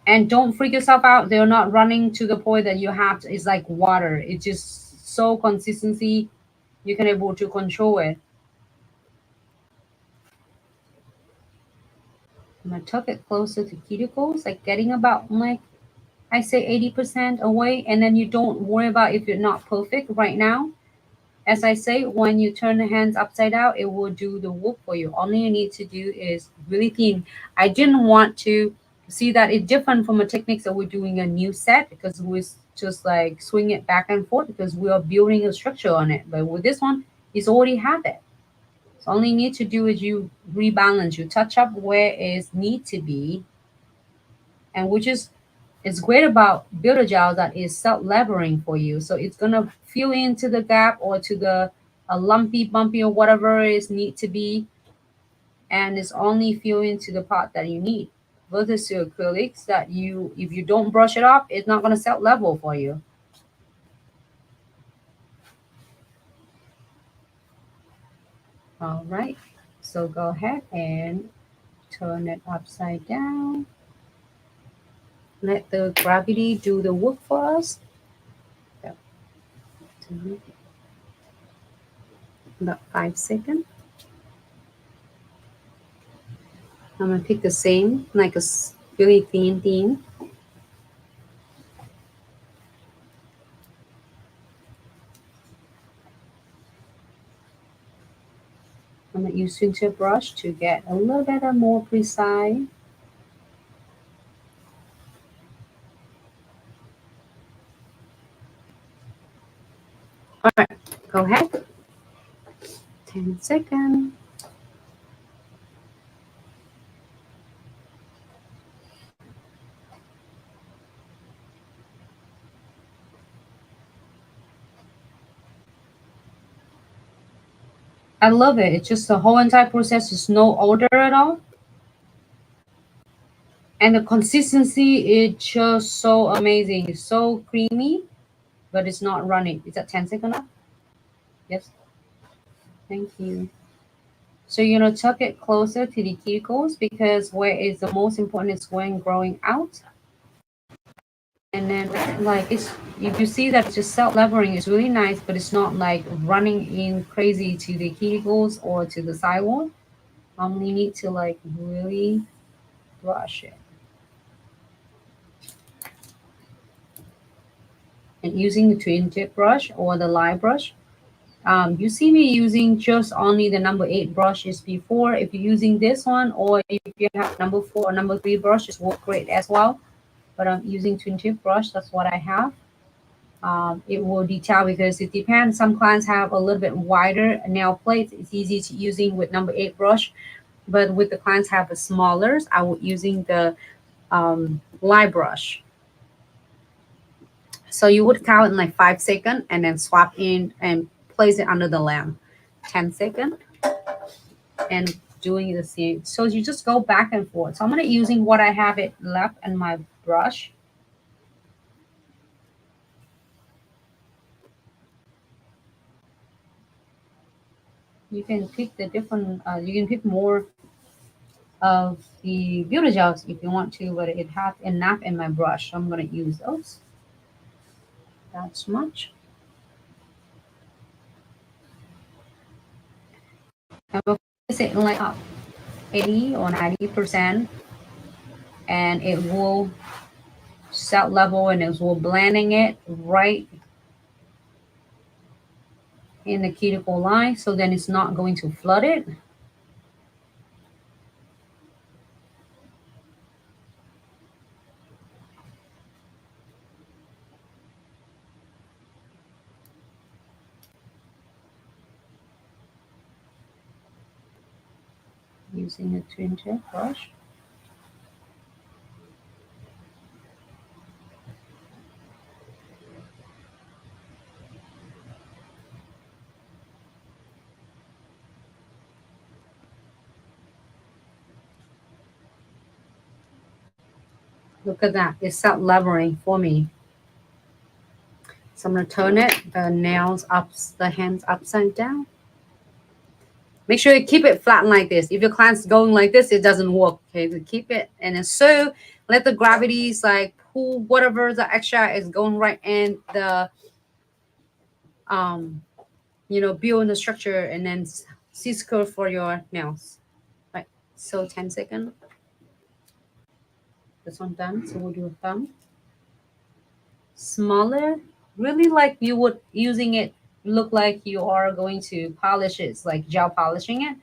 And don't freak yourself out. They're not running to the point that you have to, it's like water. It's just so consistency. You can able to control it. I'm gonna tuck it closer to cuticles, like getting about like I say 80% away, and then you don't worry about if you're not perfect right now. As I say, when you turn the hands upside down, it will do the work for you. Only you need to do is really thin. I didn't want to see that it's different from a techniques that we're doing a new set, because we just like swing it back and forth because we are building a structure on it. But with this one, it's already have it. So all you need to do is you rebalance, you touch up where it need to be, and which is it's great about builder gel that is self-leveling for you. So it's gonna fill into the gap or to the a lumpy, bumpy, or whatever it need to be, and it's only fill into the part that you need. Versus to acrylics that you, if you don't brush it off, it's not gonna self-level for you. All right. So go ahead and turn it upside down. Let the gravity do the work for us. Yep. About 5 seconds. I'm gonna pick the same, like a really thin. I'm using the brush to get a little bit more precise. All right, go ahead. 10 seconds. I love it. It's just the whole entire process is no order at all. And the consistency is just so amazing. It's so creamy, but it's not running. Is that 10 seconds up? Yes. Thank you. So you're gonna tuck it closer to the cuticles, because where is the most important is when growing out. And then like it's, if you see that it's just self-leveling is really nice, but it's not like running in crazy to the cuticles or to the sidewall. You need to like really brush it. And using the twin tip brush or the light brush, You see me using just only the number 8 brushes before. If you're using this one, or if you have number 4 or number 3 brushes, work great as well. But I'm using twin tip brush. That's what I have. It will detail because it depends. Some clients have a little bit wider nail plates. It's easy to using with number 8 brush. But with the clients have a smaller, I would using the light brush. So you would count in like 5 seconds and then swap in and place it under the lamp. 10 seconds and doing the same. So you just go back and forth. So I'm gonna using what I have it left in my brush. You can pick the different. You can pick more of the beauty gels if you want to, but it has enough in my brush. So I'm gonna use those. That's much. And before I set like up 80 or 90%, and it will set level and it will blending it right in the cuticle line, so then it's not going to flood it. Using a twin tip brush. Look at that, it's set leveling for me. So I'm gonna turn it, the nails up, the hands upside down. Make sure you keep it flat like this. If your client's going like this, it doesn't work. Okay, so keep it and then so let the gravities like pull whatever the extra is going right in the build the structure and then C-curve for your nails. Right. So 10 seconds. This one done. So we'll do a thumb. Smaller, really like you would using it look like you are going to polish it. It's like gel polishing it,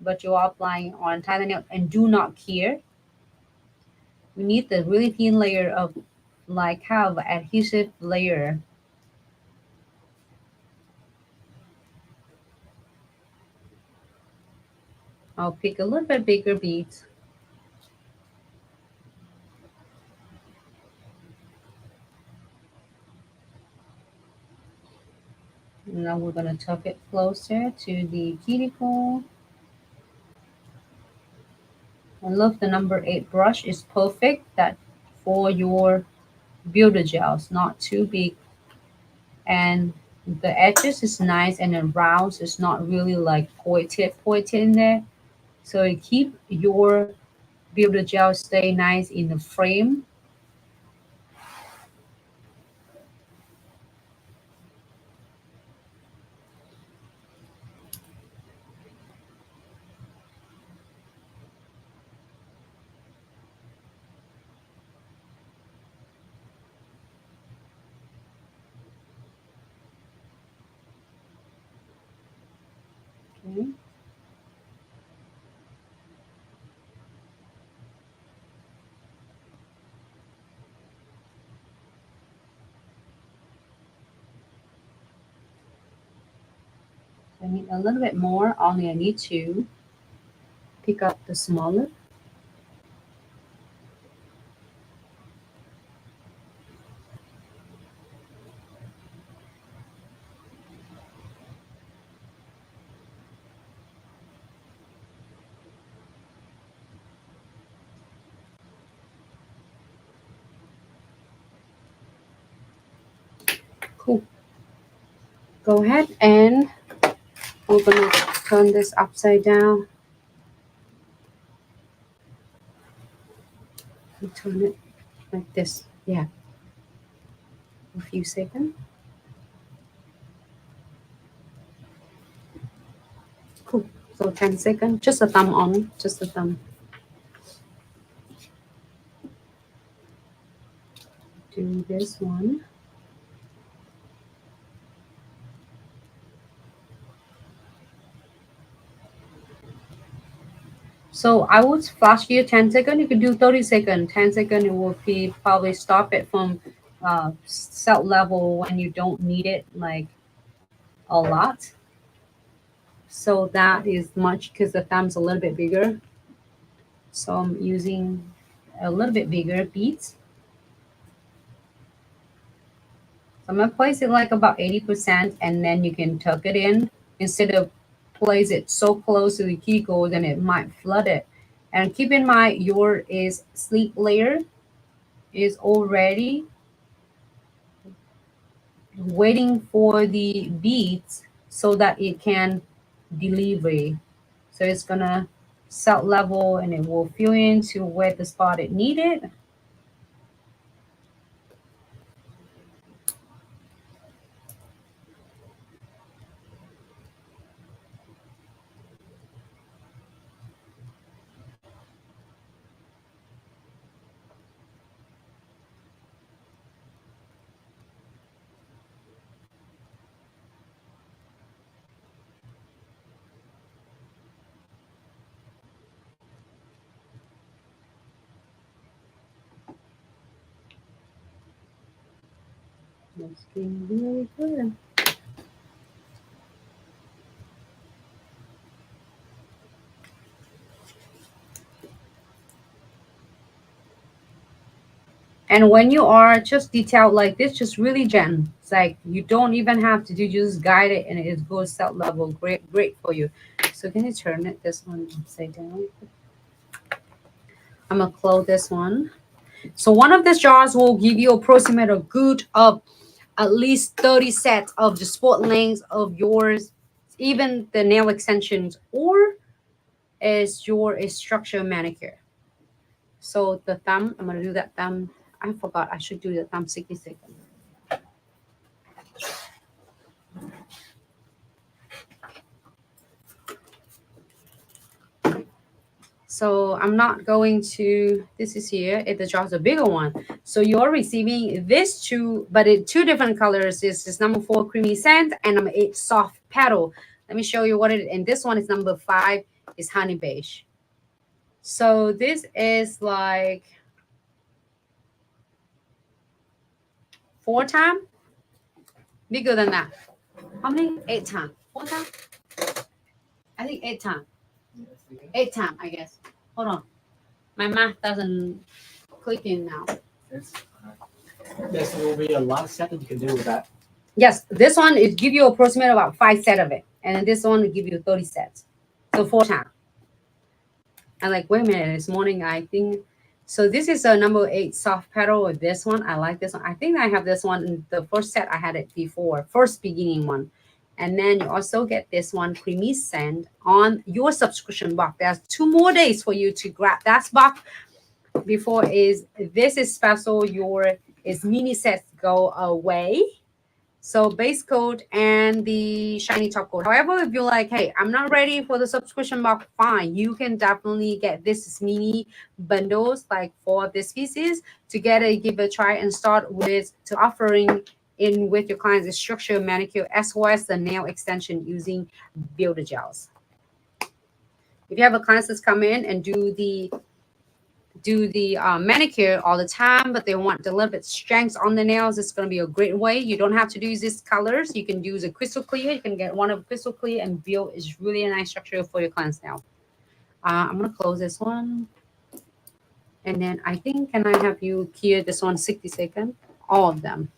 but you're applying on entire nail and do not care. We need the really thin layer of like have adhesive layer. I'll pick a little bit bigger beads. And now we're gonna tuck it closer to the cuticle. I love the number 8 brush. It's perfect that for your builder gels, not too big. And the edges is nice and then rounds is not really like pointed in there. So you keep your builder gel stay nice in the frame. Okay. I need a little bit more, only I need to pick up the smaller. Cool. Go ahead and we're gonna turn this upside down. And turn it like this. Yeah. A few seconds. Cool. So 10 seconds. Just a thumb on. Just a thumb. Do this one. So I would flash you 10 seconds. You could do 30 seconds. 10 seconds, it will be probably stop it from set level when you don't need it like a lot. So that is much because the thumb's a little bit bigger. So I'm using a little bit bigger beads. So I'm gonna place it like about 80% and then you can tuck it in instead of place it so close to the keyhole, then it might flood it. And keep in mind your is sleep layer is already waiting for the beads so that it can deliver. So it's gonna set level and it will fill into where the spot it needed. That's getting really good. And when you are just detailed like this, just really gentle. It's like you don't even have to do, just guide it and it goes set level. Great, great for you. So can you turn it this one upside down? I'm gonna close this one. So one of these jars will give you approximate a good of at least 30 sets of the sport lengths of yours, even the nail extensions, or is your a structure manicure. So the thumb, I'm gonna do that thumb. I forgot I should do the thumb 60 seconds. So I'm not going to, this is here, it the jars a bigger one. So you're receiving this two, but in two different colors. This is number 4 creamy sand and number 8 soft petal. Let me show you what it is. And this one is number 5 is honey beige. So this is like 4 times bigger than that. How many? 8 times. 4 times? I think 8 times. 8 times, I guess. Hold on. My math doesn't click in now. Yes, there will be a lot of settings you can do with that. Yes, this one it give you approximately about 5 sets of it, and then this one will give you 30 sets, so 4 times. And like, wait a minute, this morning I think so. This is a number 8 soft petal. Or this one, I like this one. I think I have this one in the first set. I had it before, first beginning one, and then you also get this one creamy sand on your subscription box. There's 2 more days for you to grab that box before is this is special. Your is mini sets go away. So base coat and the shiny top coat. However, if you're like, hey, I'm not ready for the subscription box, fine. You can definitely get this mini bundles like for this pieces to get a give a try and start with to offering in with your clients a structure manicure as well as the nail extension using builder gels. If you have a client that's come in and do the manicure all the time, but they want a little bit strength on the nails, it's going to be a great way. You don't have to use these colors. You can use a crystal clear. You can get one of crystal clear and build is really a nice structure for your clients now. I'm going to close this one. And then I think, can I have you clear this one 60 seconds? All of them.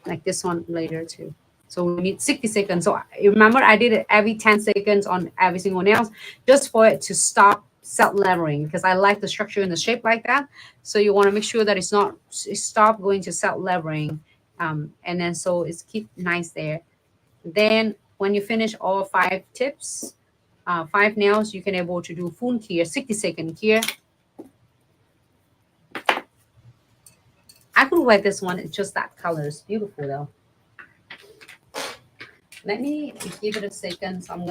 Like this one later too. So we need 60 seconds. So remember, I did it every 10 seconds on every single nails just for it to stop set leveling because I like the structure and the shape like that. So you want to make sure that it's not stop going to set leveling. And then so it's keep nice there. Then when you finish all 5 tips, 5 nails, you can able to do full clear, 60-second clear. I could wear this one. It's just that color is beautiful though. Let me give it a second. So I'm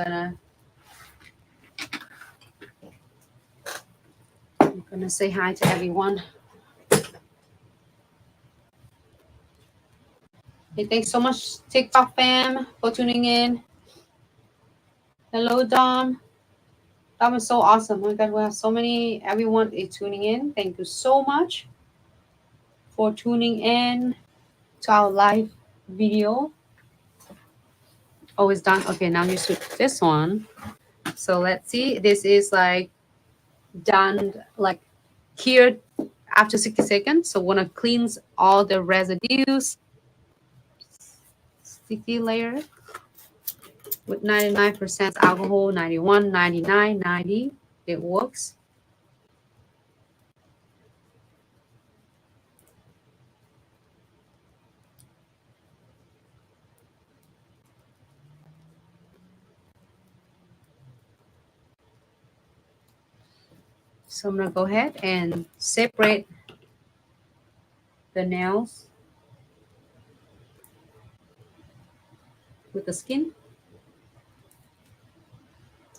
gonna say hi to everyone. Hey, thanks so much, TikTok fam, for tuning in. Hello, Dom. That was so awesome. Oh my God, we have so many. Everyone is tuning in. Thank you so much for tuning in to our live video. Oh, it's done. Okay, now you switch this one. So let's see. This is like done like here after 60 seconds. So wanna cleanse all the residues. Sticky layer with 99% alcohol, 91, 99, 90. It works. So I'm gonna go ahead and separate the nails with the skin.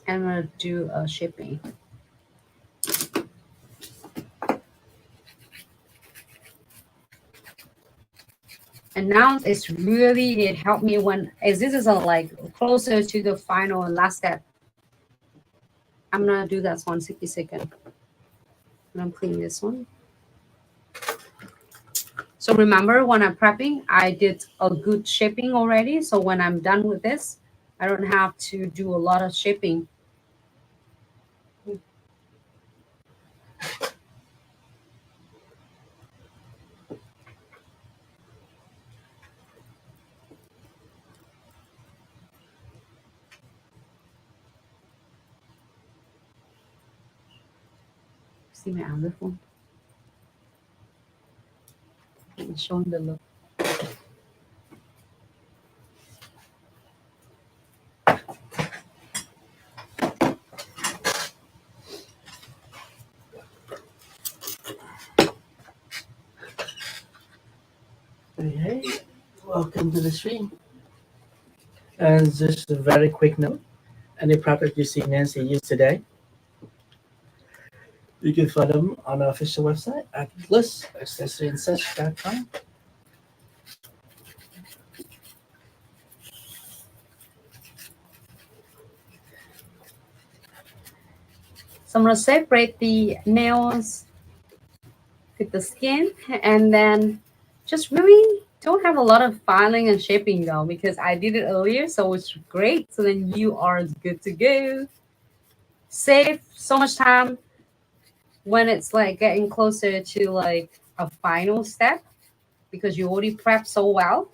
And I'm gonna do a shaping. And now it's really it helped me when as this is a like closer to the final and last step. I'm gonna do that one 60 second. And I'm cleaning this one. So remember when I'm prepping, I did a good shaping already. So when I'm done with this, I don't have to do a lot of shaping. See my other phone? It's showing the look. Hey, welcome to the stream. And just a very quick note: any product you see Nancy use today, you can find them on our official website at glitzaccessoryandsuch.com. So I'm gonna separate the nails with the skin and then just really don't have a lot of filing and shaping though because I did it earlier, so it's great. So then you are good to go. Save so much time when it's like getting closer to like a final step because you already prepped so well.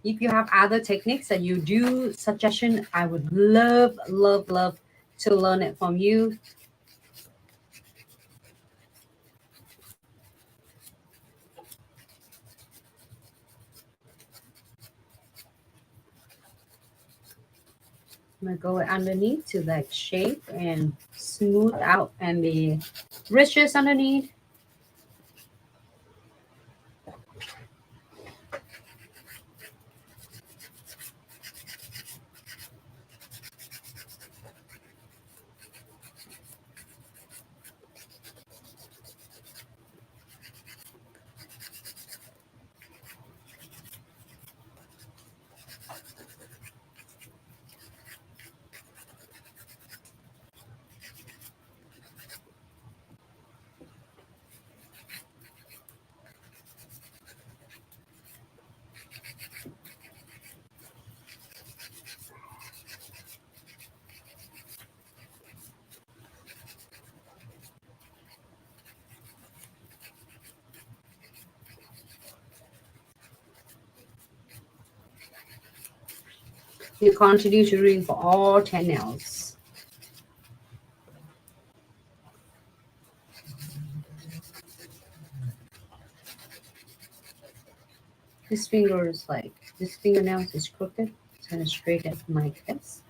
If you have other techniques that you do suggestion, I would love, love, love to learn it from you. I'm gonna go underneath to like shape and smooth out and the ridges underneath. You continue to ring for all 10 nails. This finger is like, this fingernail is crooked. It's gonna straighten like this.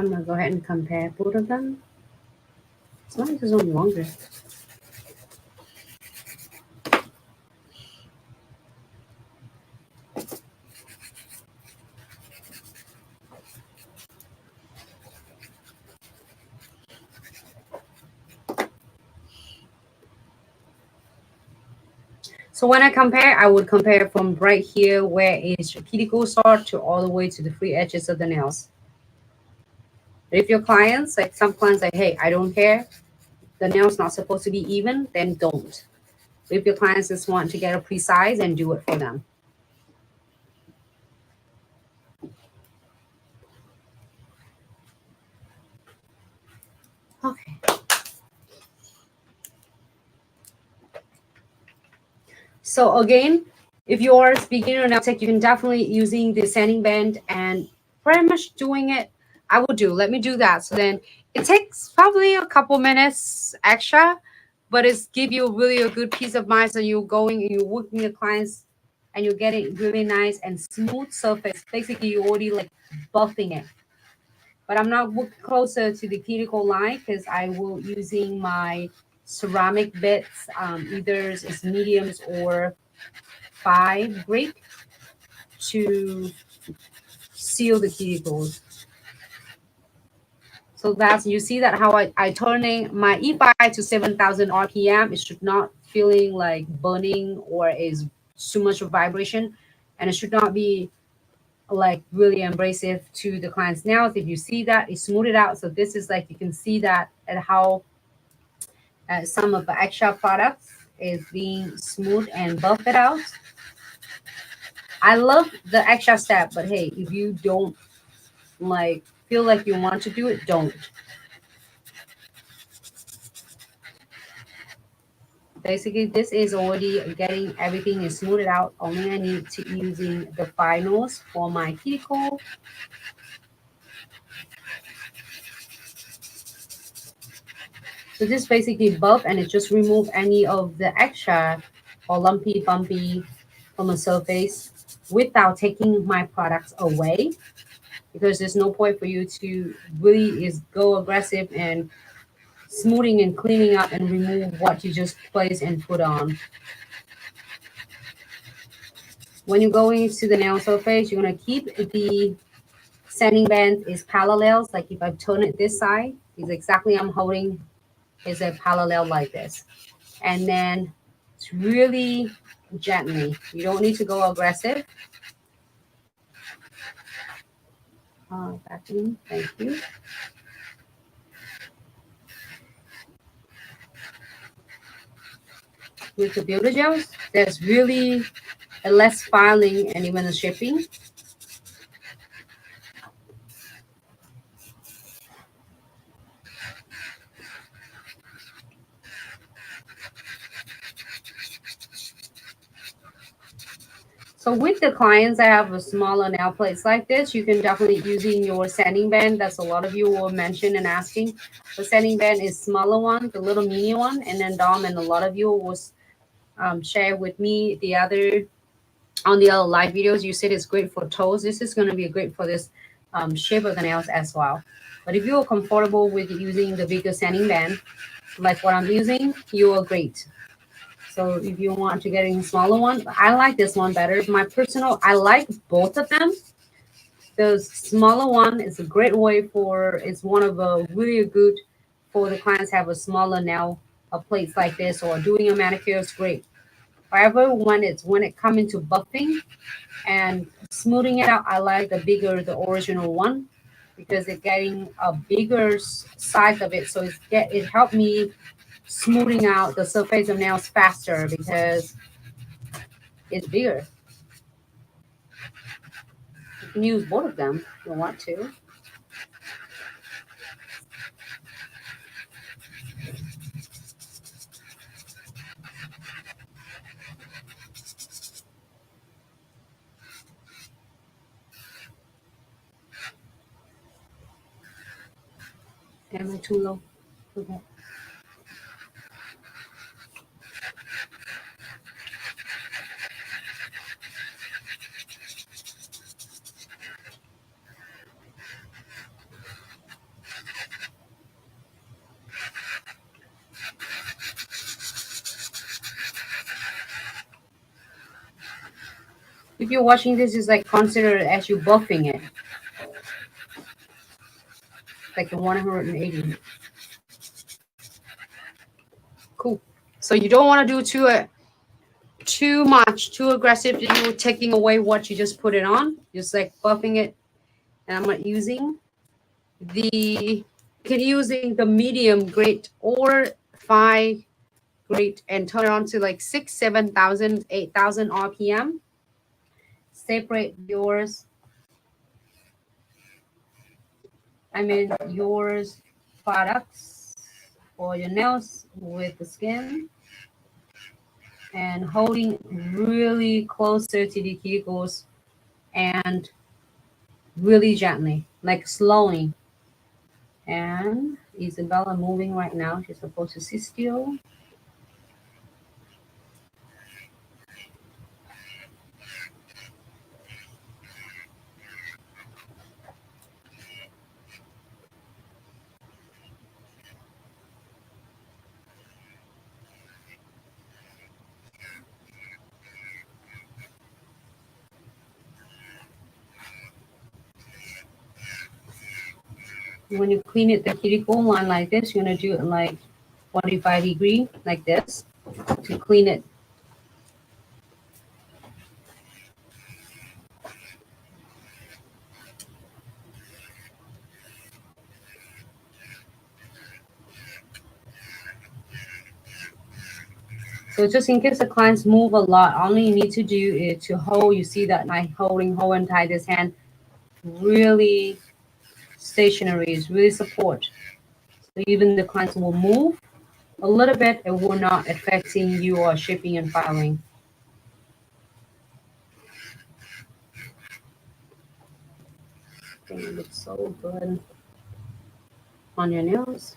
I'm gonna go ahead and compare both of them. Mine is on longer. So when I compare, I would compare from right here where is your cuticle start to all the way to the free edges of the nails. If your clients, like some clients say, hey, I don't care, the nail's not supposed to be even, then don't. If your clients just want to get a precise, and do it for them. Okay. So again, if you are a beginner nail tech, you can definitely using the sanding band and pretty much doing it. I will do. Let me do that. So then it takes probably a couple minutes extra, but it's give you really a good peace of mind. So you're going and you're working with clients and you're getting really nice and smooth surface. Basically, you're already like buffing it. But I'm not working closer to the cuticle line because I will using my ceramic bits, either it's mediums or 5 grit to seal the cuticles. So that's, you see that how I turning my E5 to 7,000 RPM. It should not feeling like burning or is too much of vibration, and it should not be like really abrasive to the client's nails. If you see that, it smooth it out. So this is like, you can see that and how some of the extra products is being smooth and buff it out. I love the extra step, but hey, if you don't like feel like you want to do it, don't. Basically, this is already getting everything is smoothed out. Only I need to using the finals for my cuticle. So this basically buff and it just remove any of the extra or lumpy bumpy from a surface without taking my products away, because there's no point for you to really is go aggressive and smoothing and cleaning up and remove what you just placed and put on. When you're going to the nail surface, you're going to keep the sanding band is parallels. Like if I turn it this side, is exactly I'm holding is a parallel like this. And then it's really gently. You don't need to go aggressive. Back in, thank you. With the builder gels, there's really a less filing and even the shipping. So with the clients that have a smaller nail plates like this, you can definitely using your sanding band. That's a lot of you will mention and asking. The sanding band is smaller one, the little mini one, and then Dom and a lot of you was share with me the other on the other live videos. You said it's great for toes. This is going to be great for this shape of the nails as well. But if you're comfortable with using the bigger sanding band, like what I'm using, you are great. So if you want to get a smaller one, I like this one better. My personal, I like both of them. The smaller one is a great way for, it's one of a really good for the clients have a smaller nail plates like this, or doing a manicure is great. However, when it comes into buffing and smoothing it out, I like the bigger, the original one, because it's getting a bigger size of it. So it helped me smoothing out the surface of nails faster because it's bigger. You can use both of them if you want to. Am I too low? Okay. If you're watching this, is like consider it as you buffing it, like a 180. Cool. So you don't want to do too much, too aggressive. You're taking away what you just put it on. Just like buffing it. And I'm not using the, you can using the medium grade or 5 grade and turn it on to like 6, 7,000, 8,000 RPM. Separate yours. Yours products for your nails with the skin, and holding really closer to the cuticles and really gently, like slowing. And Isabella moving right now. She's supposed to sit still. When you clean it, the cuticle line like this, you're gonna do it like 45 degree, like this, to clean it. So just in case the clients move a lot, all you need to do is to hold. You see that I hold and tie this hand really stationary, is really support. So even the clients will move a little bit, it will not affecting your shipping and filing. It looks so good on your nails.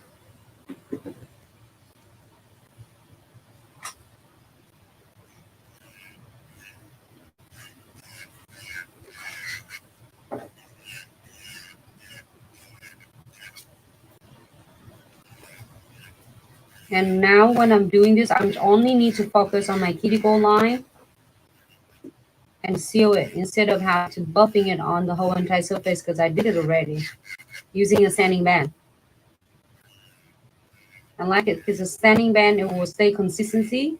And now when I'm doing this, I only need to focus on my cuticle line and seal it instead of having to buffing it on the whole entire surface, because I did it already using a sanding band. I like it because a sanding band, it will stay consistency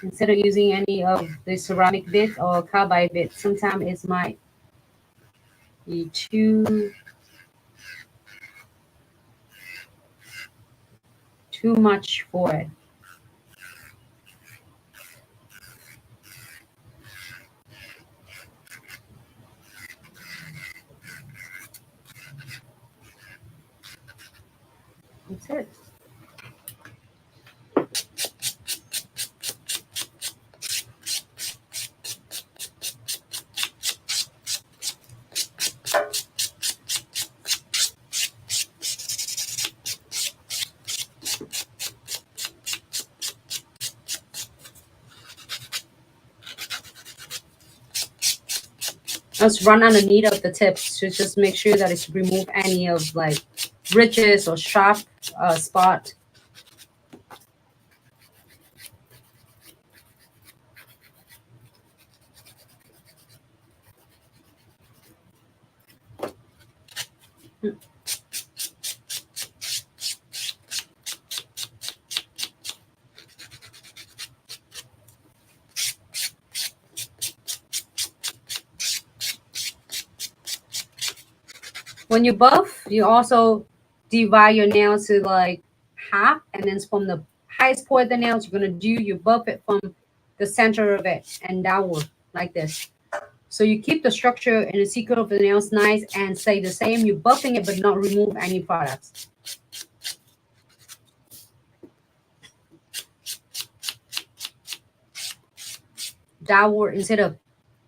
instead of using any of the ceramic bit or carbide bit. Sometimes it might be too much for it. That's it. Let's run underneath of the tips to just make sure that it's remove any of like ridges or sharp spot. When you buff, you also divide your nails to like half, and then from the highest point of the nails, you're gonna do you buff it from the center of it and downward like this. So you keep the structure and the secret of the nails nice and stay the same. You're buffing it but not remove any products. Downward instead of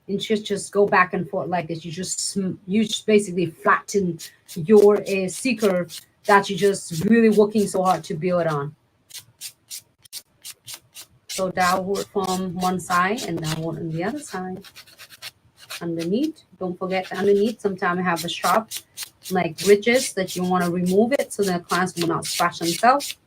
and just go back and forth like this. You just basically flatten your seeker that you're just really working so hard to build on. So downward from one side and downward on the other side. Underneath, don't forget the underneath. Sometimes have a sharp like ridges that you want to remove it so the clients will not scratch themselves.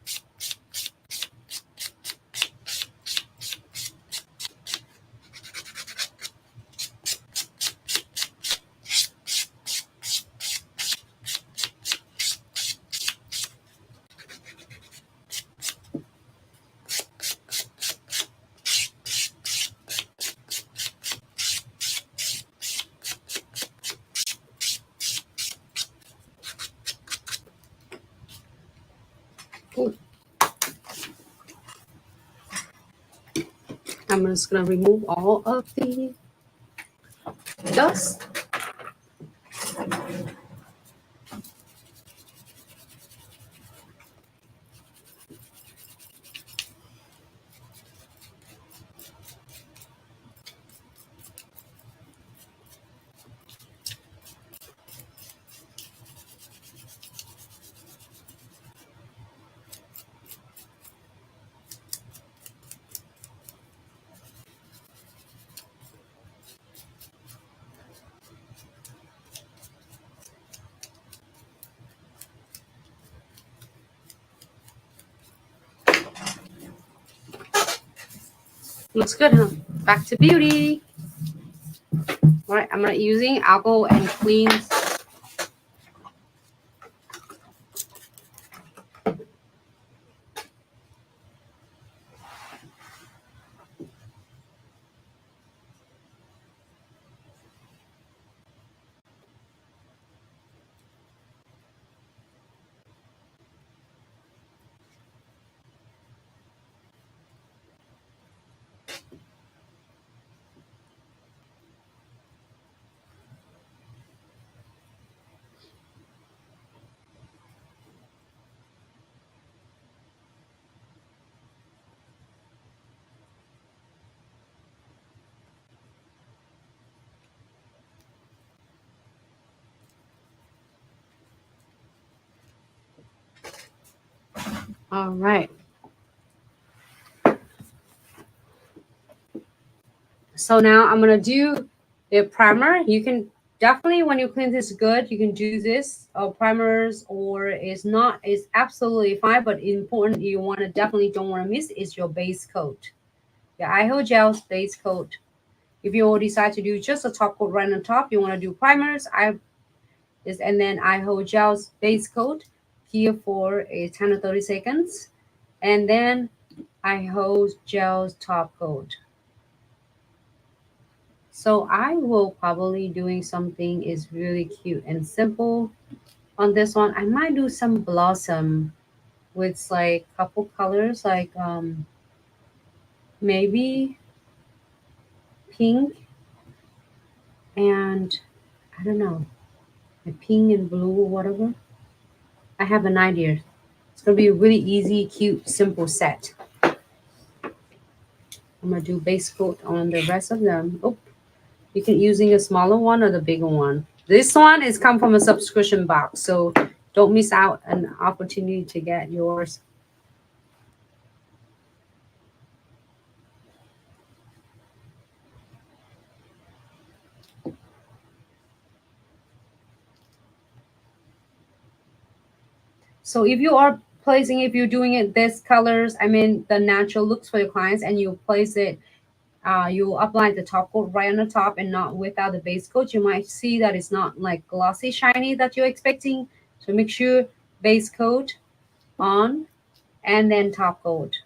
I'm just gonna remove all of the dust. Looks good, huh? Back to beauty. All right, I'm gonna using alcohol and cleans. All right. So now I'm gonna do the primer. You can definitely, when you clean this good, you can do this primers, or it's not. It's absolutely fine. But important, you want to definitely don't want to miss is your base coat. The eye hole gel's base coat. If you decide to do just a top coat right on top, you want to do primers. And then eye hole gel's base coat here for a 10 or 30 seconds, and then eye hole gel's top coat. So I will probably doing something is really cute and simple on this one. I might do some blossom with like couple colors, like maybe pink and I don't know, like pink and blue or whatever. I have an idea. It's gonna be a really easy, cute, simple set. I'm gonna do base coat on the rest of them. Oh, you can using a smaller one or the bigger one. This one is come from a subscription box, so don't miss out an opportunity to get yours. So if you're doing it this colors, I mean the natural looks for your clients, and you place it, you apply the top coat right on the top and not without the base coat, you might see that it's not like glossy shiny that you're expecting. So make sure base coat on and then top coat.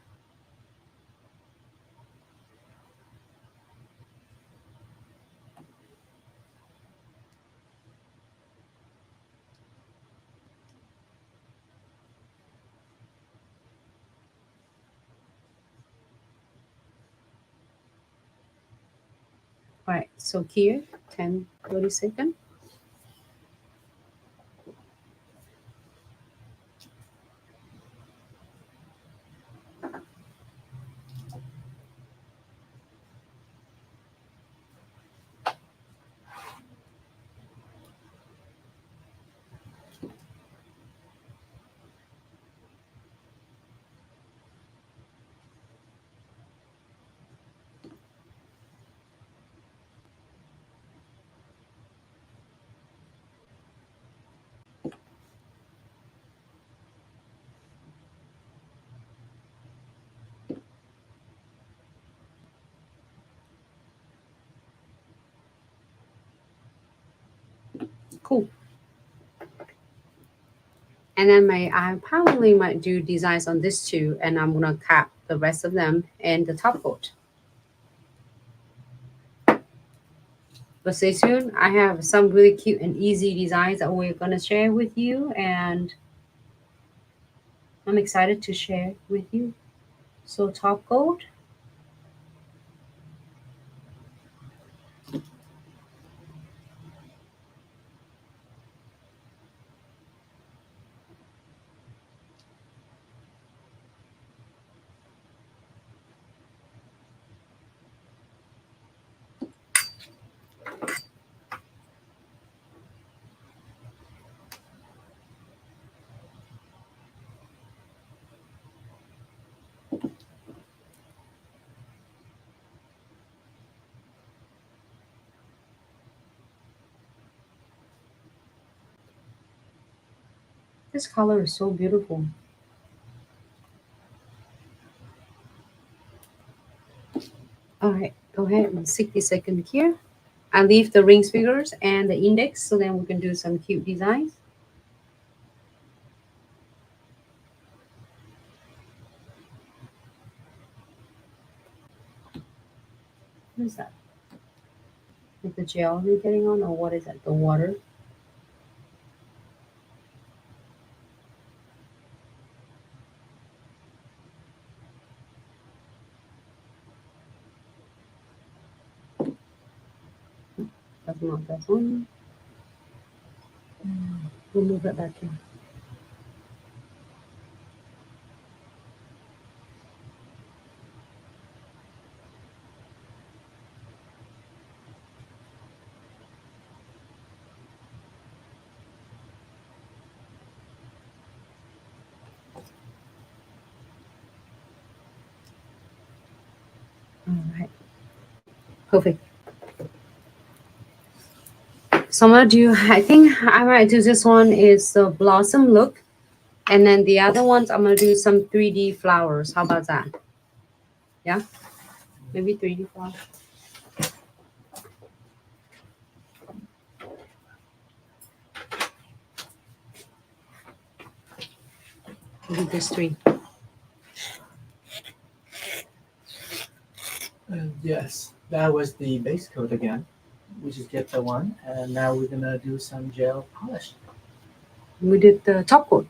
All right, so here 10 30 seconds. Cool. And then I probably might do designs on this too, and I'm gonna cap the rest of them in the top coat. But stay tuned. I have some really cute and easy designs that we're gonna share with you, and I'm excited to share with you. So top coat, This color is so beautiful. All right, go ahead and 60 seconds here. I leave the rings figures and the index so then we can do some cute designs. What is that? Like the gel you're getting on, or what is that? The water? That's not that one. We'll move it back here. All right. Perfect. So I'm gonna do, I think I might do this one is the blossom look. And then the other ones, I'm gonna do some 3D flowers. How about that? Yeah? Maybe 3D flowers. Maybe this three. And yes, that was the base coat again. We just get the one, and now we're gonna do some gel polish. We did the top coat.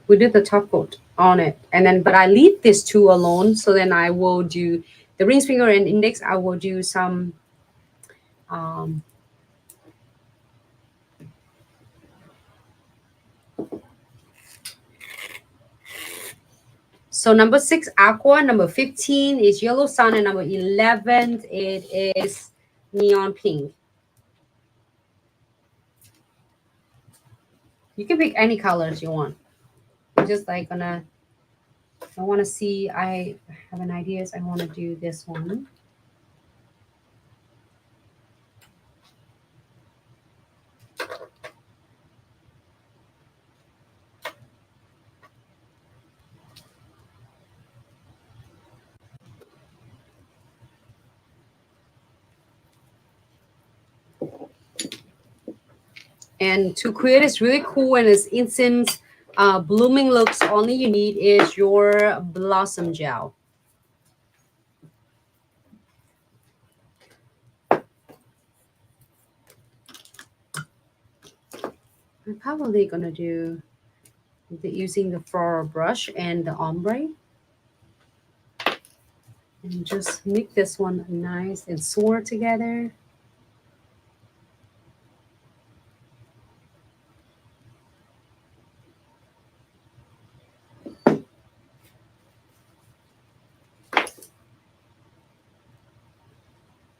We did the top coat on it. And then, but I leave this two alone. So then I will do the ring finger and index. I will do some, um, so number 6, aqua. Number 15 is yellow sun. And number 11, it is neon pink. You can pick any colors you want. I'm just like gonna, I want to see, I have an idea. I want to do this one. And to create this really cool and it's instant blooming looks, only you need is your blossom gel. I'm probably gonna do using the floral brush and the ombre. And just make this one nice and soar together.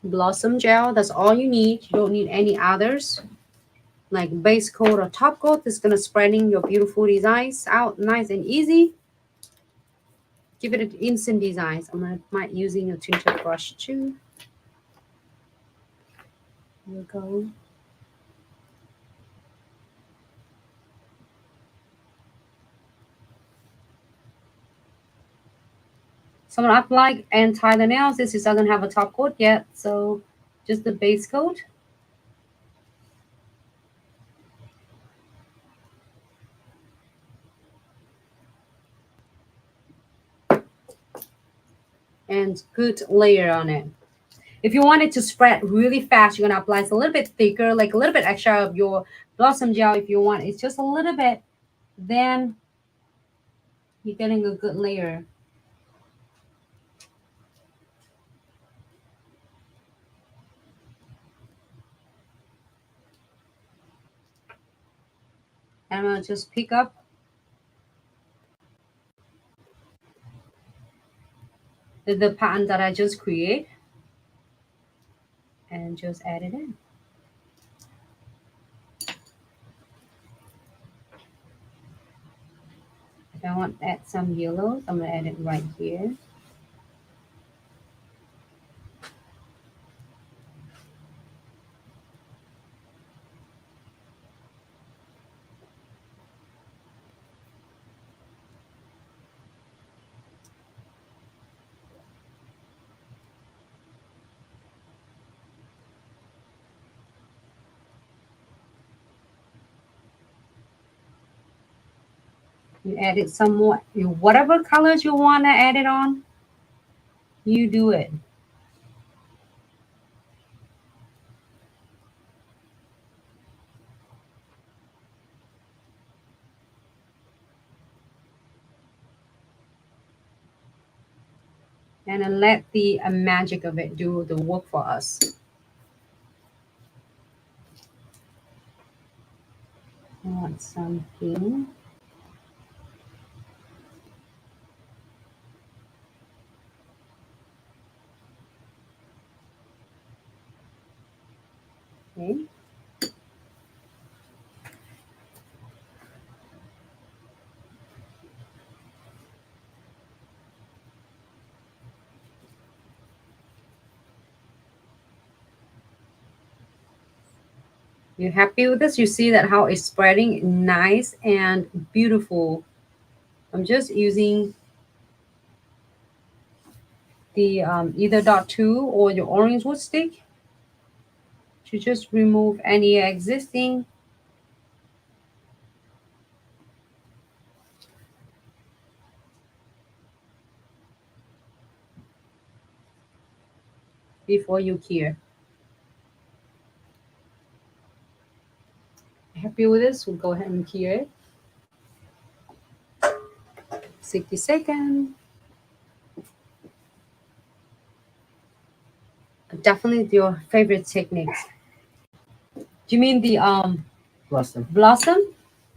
Blossom gel, that's all you need. You don't need any others. Like base coat or top coat, it's gonna spreading your beautiful designs out nice and easy. Give it an instant designs. I'm gonna might using a tinted brush too. There we go. So I'm gonna apply and tie the nails. This doesn't have a top coat yet, so just the base coat. And good layer on it. If you want it to spread really fast, you're gonna apply a little bit thicker, like a little bit extra of your blossom gel. If you want it's just a little bit, then you're getting a good layer. And I'm gonna just pick up the pattern that I just create and just add it in. I want to add some yellows. I'm gonna add it right here. You added some more, whatever colors you want to add it on, you do it. And then let the magic of it do the work for us. I want some pink. Okay. You happy with this? You see that how it's spreading nice and beautiful. I'm just using the either dot 2 or your orange wood stick to just remove any existing. Before you cure. Happy with this? We'll go ahead and cure it. 60 seconds. Definitely your favorite techniques. Do you mean the blossom?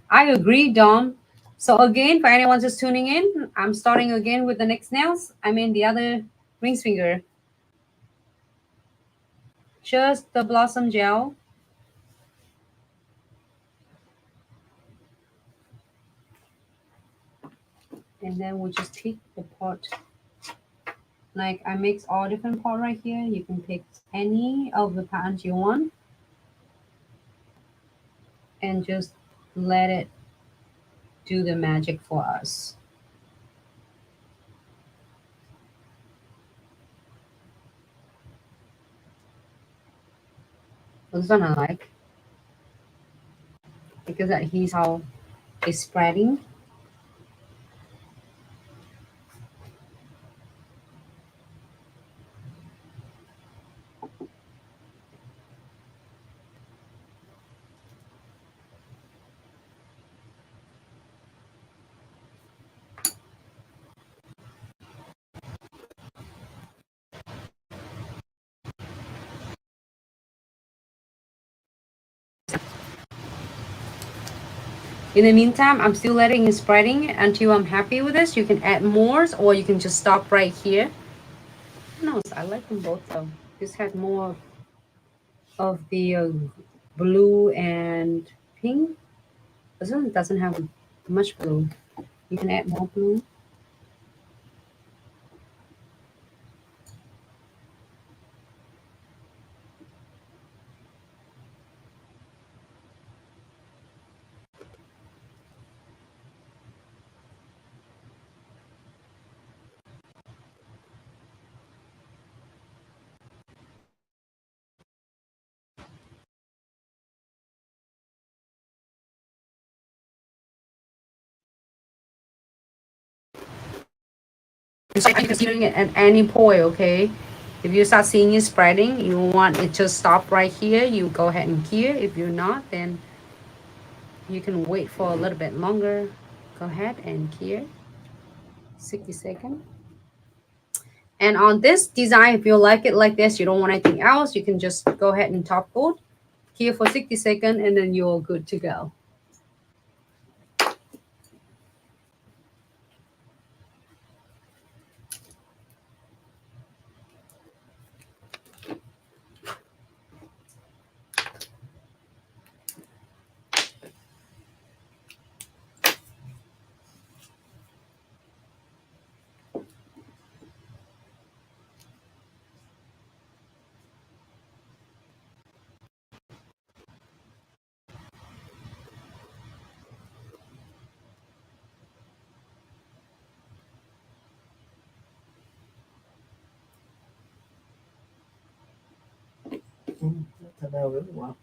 I agree, Dom. So again, for anyone just tuning in, I'm starting again with the next nails. I mean the other ring finger. Just the blossom gel. And then we just take the part. Like I mix all different part right here. You can pick any of the patterns you want. And just let it do the magic for us. This one I like. Because that he's how it's spreading. In the meantime, I'm still letting it spreading until I'm happy with this. You can add more or you can just stop right here. No, I like them both though. This has more of the blue and pink. This one doesn't have much blue. You can add more blue. So you're considering it at any point, okay? If you start seeing it spreading, you want it to stop right here, you go ahead and cure. If you're not, then you can wait for a little bit longer. Go ahead and cure. 60 seconds. And on this design, if you like it like this, you don't want anything else, you can just go ahead and top coat. Cure for 60 seconds, and then you're good to go. turned out really well.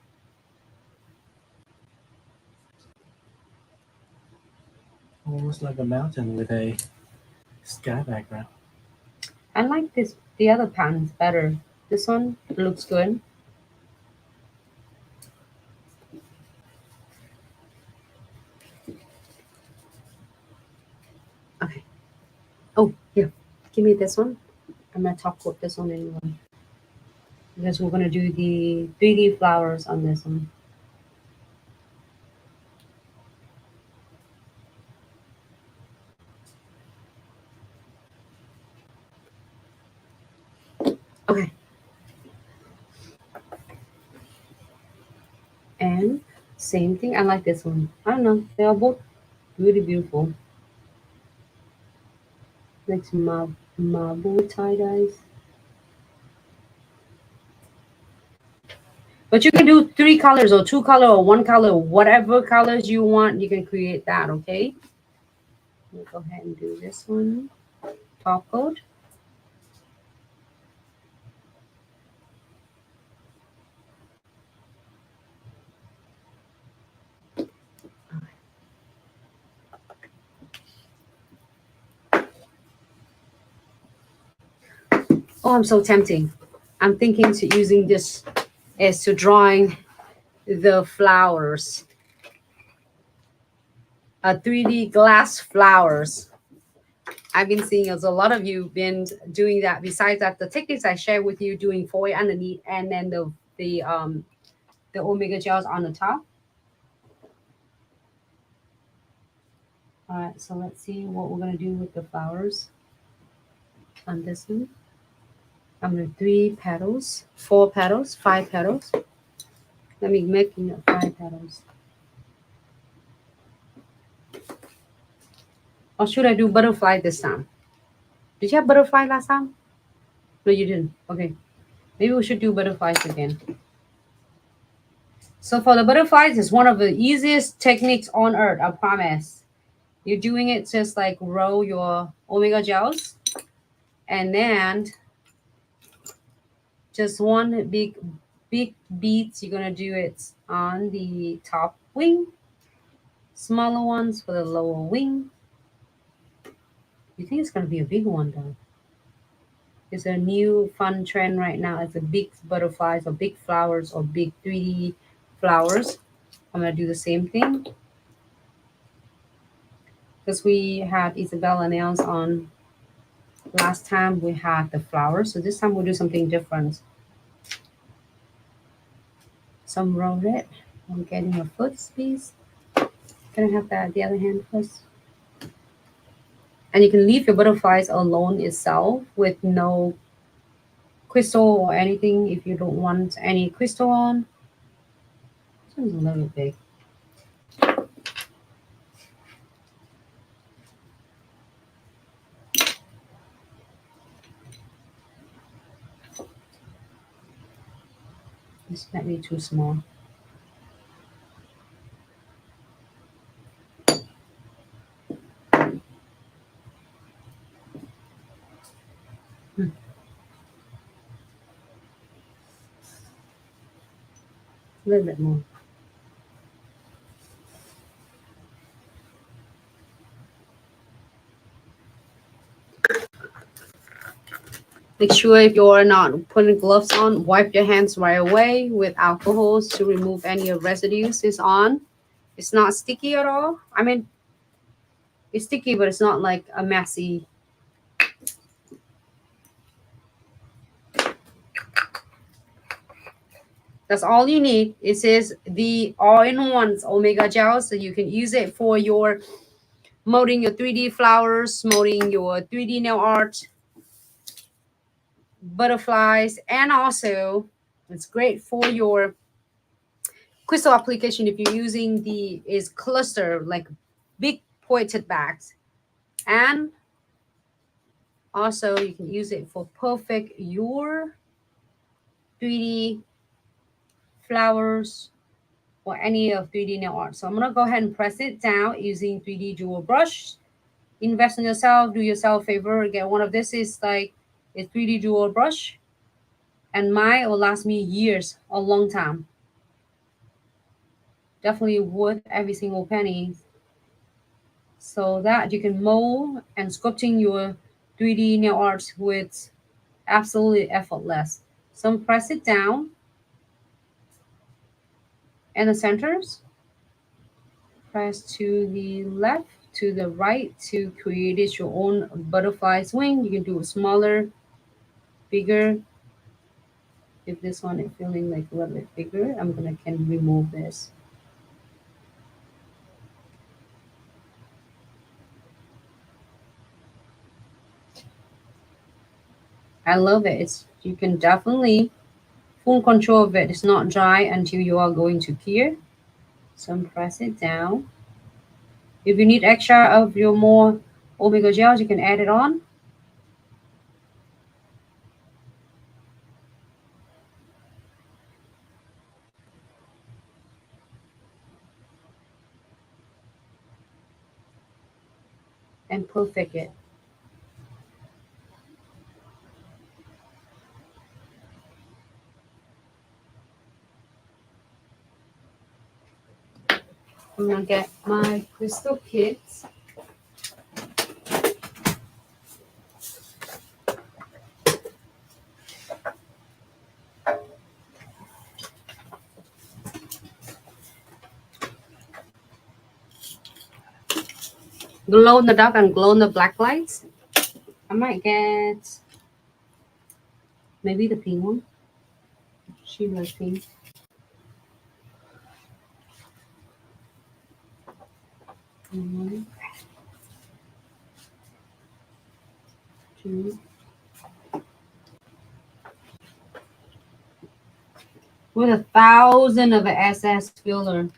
Almost like a mountain with a sky background. I like this, the other pans better. This one looks good. Okay. Oh, here. Give me this one. I'm gonna top coat this one anyway. Because we're gonna do the 3D flowers on this one. Okay. And same thing. I like this one. I don't know. They are both really beautiful. Like marble tie-dyes. But you can do 3 colors or 2 color or 1 color, whatever colors you want, you can create that, okay? We'll go ahead and do this one. Top coat. Oh, I'm so tempting. I'm thinking to using this as to drawing the flowers. 3D glass flowers. I've been seeing as a lot of you been doing that. Besides that, the techniques I share with you, doing foil underneath and then the omega gels on the top. All right, so let's see what we're gonna do with the flowers on this one. I'm gonna 3 petals, 4 petals, 5 petals. Let me make 5 petals. Or should I do butterfly this time? Did you have butterfly last time? No, you didn't. Okay. Maybe we should do butterflies again. So for the butterflies, it's one of the easiest techniques on earth, I promise. You're doing it just like roll your omega gels and then just one big beads. You're gonna do it on the top wing, smaller ones for the lower wing. You think it's gonna be a big one though? It's a new fun trend right now. It's a big butterflies or big flowers or big 3D flowers. I'm gonna do the same thing because we had Isabella nails on last time. We had the flowers, so this time we'll do something different. Some roll it. I'm getting a foot, please. Can I have that the other hand first? And you can leave your butterflies alone itself with no crystal or anything if you don't want any crystal on. This one's a little big. This might be too small. A little bit more. Make sure if you're not putting gloves on, wipe your hands right away with alcohol to remove any residues is on. It's not sticky at all. I mean, it's sticky, but it's not like a messy. That's all you need. It says the all-in-one omega gel, so you can use it for your molding your 3D flowers, molding your 3D nail art, butterflies, and also it's great for your crystal application if you're using the is cluster like big pointed bags, and also you can use it for perfect your 3D flowers or any of 3D nail art. So I'm gonna go ahead and press it down using 3D dual brush. Invest in yourself, do yourself a favor, get one of this is like a 3D dual brush. And mine will last me years, a long time. Definitely worth every single penny. So that you can mold and sculpting your 3D nail art with absolutely effortless. So press it down in the centers. Press to the left, to the right to create it your own butterfly's wing. You can do it smaller, bigger. If this one is feeling like a little bit bigger, I'm gonna can remove this. I love it. It's you can definitely full control of it. It's not dry until you are going to cure. So press it down. If you need extra of your more omega gels, you can add it on. And perfect it. I'm gonna get my crystal kits. Glow in the dark and glow in the black lights. I might get maybe the pink one. She loves pink. One, two. With 1,000 of an SS filler.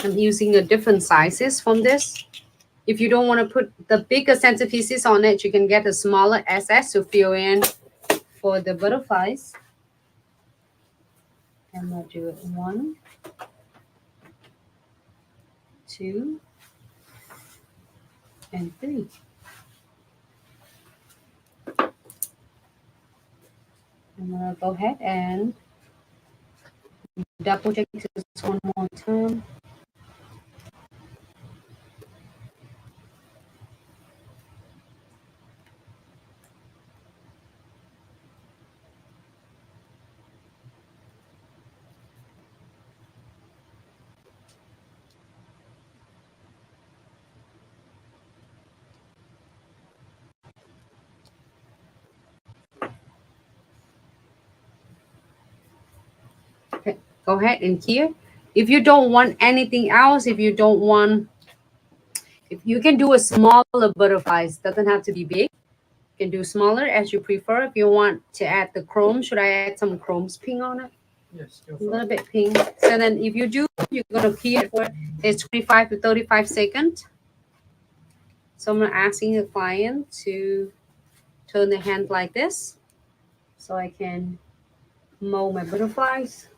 I'm using the different sizes from this. If you don't want to put the bigger centerpieces on it, you can get a smaller SS to fill in for the butterflies. And I'll do it 1, 2, and 3. I'm gonna go ahead and double check this one more time. Okay, go ahead and here. If you don't want anything else, if you don't want, if you can do a smaller butterflies, doesn't have to be big. You can do smaller as you prefer. If you want to add the chrome, should I add some chrome's pink on it? Yes, A little bit pink. So then if you do, you're gonna key it for it's 25 to 35 seconds. So I'm asking the client to turn the hand like this so I can mold my butterflies.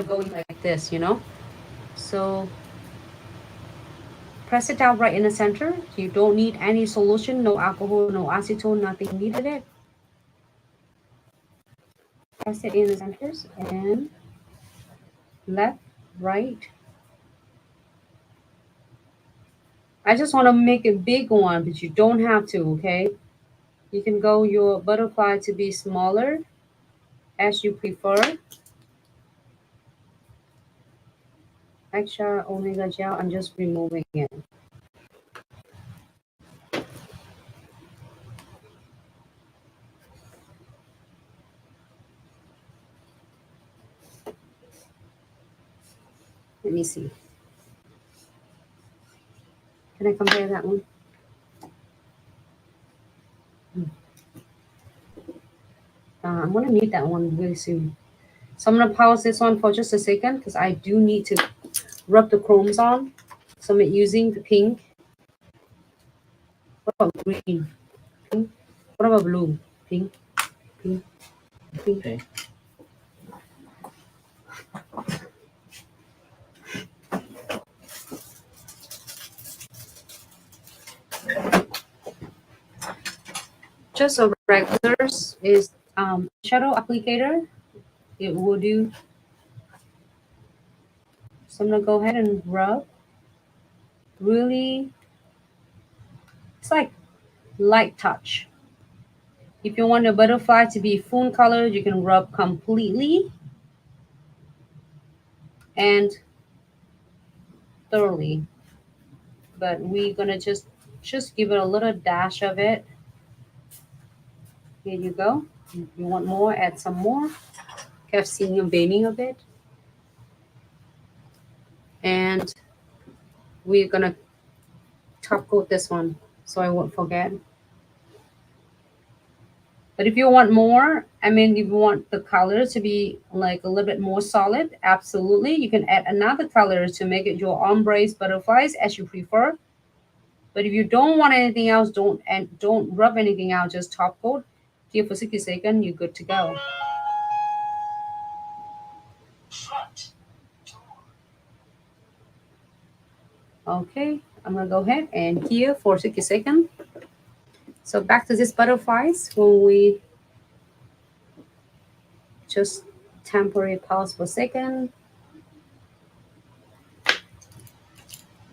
Going like this, you know. So press it down right in the center. You don't need any solution, no alcohol, no acetone, nothing needed it. Press it in the centers and left, right. I just want to make a big one, but you don't have to, okay? You can go your butterfly to be smaller as you prefer. Extra omega gel, I'm just removing it. Let me see. Can I compare that one? I'm gonna need that one really soon. So I'm gonna pause this one for just a second because I do need to rub the chromes on. So I'm using the pink. What about green? Pink. What about blue? Pink. Okay. Just a regular is shadow applicator. It will do. So I'm gonna go ahead and rub. Really, it's like light touch. If you want the butterfly to be full color, you can rub completely and thoroughly. But we're gonna just give it a little dash of it. Here you go. If you want more, add some more. I've seen you veining a bit. And we're gonna top coat this one so I won't forget. But if you want more, I mean, if you want the color to be like a little bit more solid, absolutely. You can add another color to make it your ombre butterflies as you prefer. But if you don't want anything else, don't rub anything out, just top coat. Give for 60 seconds, you're good to go. Okay, I'm gonna go ahead and here for 60 seconds. So back to these butterflies when we just temporary pause for a second.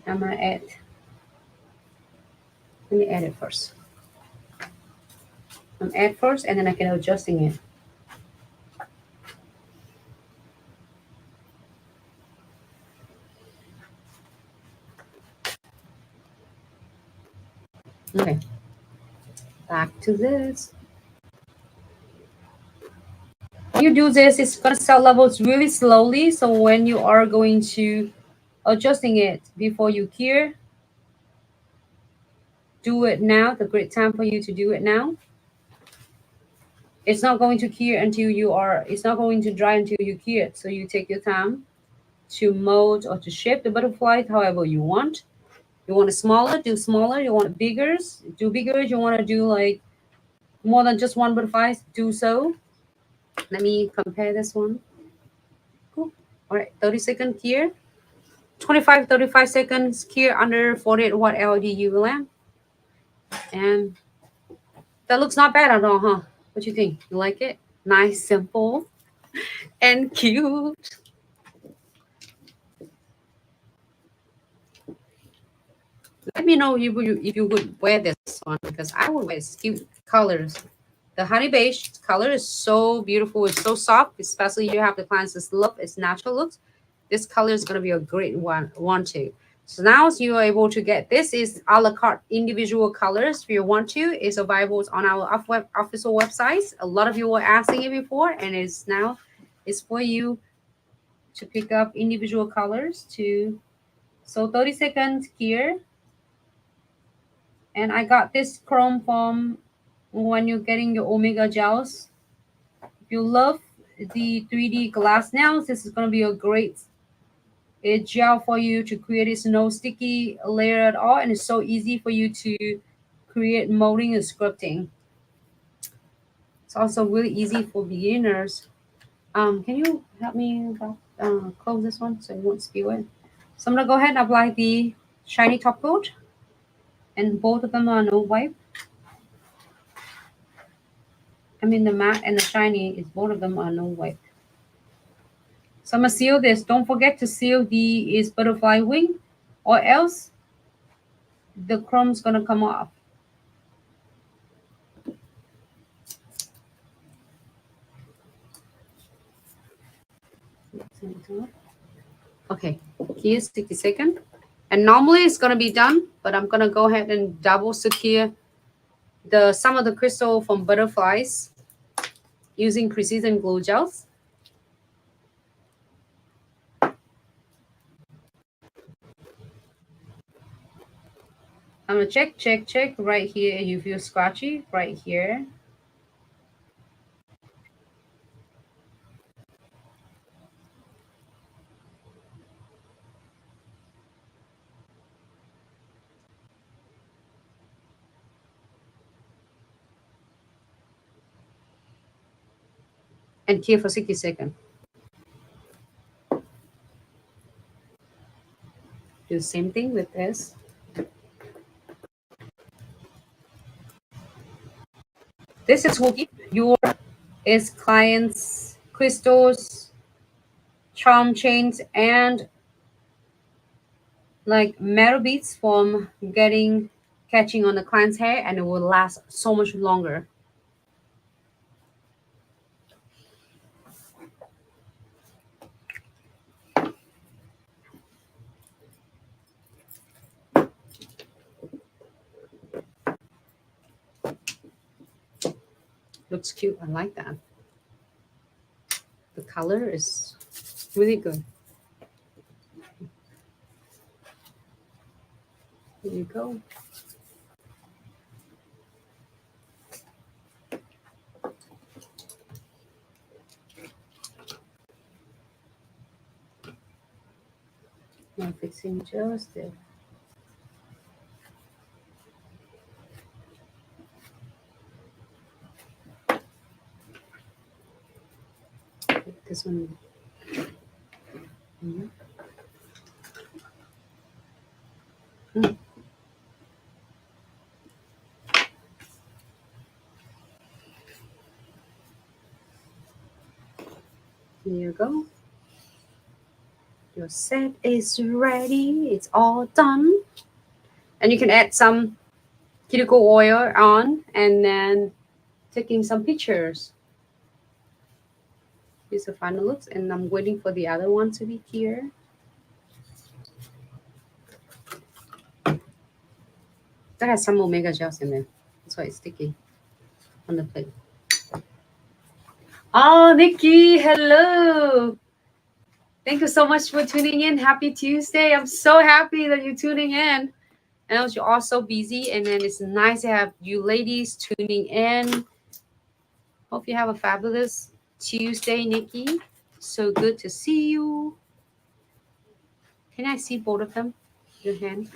I'm gonna add, let me add it first. I'm add first and then I can adjusting it. Okay, back to this. You do this, it's gonna set levels really slowly. So when you are going to adjusting it before you cure, do it now. The great time for you to do it now. It's not going to cure until you are. It's not going to dry until you cure it. So you take your time to mold or to shape the butterfly however you want. You want it smaller, do smaller. You want it bigger, do bigger. You want to do like more than just one butterfly, do so. Let me compare this one. Cool. All right, 30-second cure. 35 seconds cure under 48 watt LED UV lamp. And that looks not bad at all, huh? What you think? You like it? Nice, simple, and cute. Let me know if you would wear this one because I would wear cute colors. The honey beige color is so beautiful. It's so soft, especially you have the clients that love its natural looks. This color is going to be a great one too. So now you are able to get this is a la carte individual colors if you want to. It's available on our official websites. A lot of you were asking it before, and it's for you to pick up individual colors to. So 30 seconds here. And I got this chrome from when you're getting your Omega gels. If you love the 3D glass nails, this is going to be a great gel for you to create. It's no sticky layer at all, and it's so easy for you to create molding and scripting. It's also really easy for beginners. Can you help me close this one so it won't spill it? So I'm gonna go ahead and apply the shiny top coat, and both of them are no wipe. I mean the matte and the shiny is both of them are no wipe. So I'm gonna seal this. Don't forget to seal the is butterfly wing, or else the chrome's gonna come off. Okay, here's 60 seconds. And normally it's gonna be done, but I'm gonna go ahead and double secure some of the crystal from butterflies using precision glue gels. I'm gonna check right here. You feel scratchy right here. and keep for 60 seconds. Do the same thing with this. This is will give your is clients crystals, charm chains, and like metal beads from getting catching on the client's hair, and it will last so much longer. Looks cute. I like that. The color is really good. Here you go. Now fixing just it. This one. Mm. Mm. Here you go. Your set is ready. It's all done. And you can add some cuticle oil on and then taking some pictures. Here's the final looks, and I'm waiting for the other one to be here. That has some omega gels in there. That's why it's sticky on the plate. Oh, Nikki, hello. Thank you so much for tuning in. Happy Tuesday. I'm so happy that you're tuning in. I know you're all so busy, and then it's nice to have you ladies tuning in. Hope you have a fabulous Tuesday, Nikki. So good to see you. Can I see both of them? Your hand.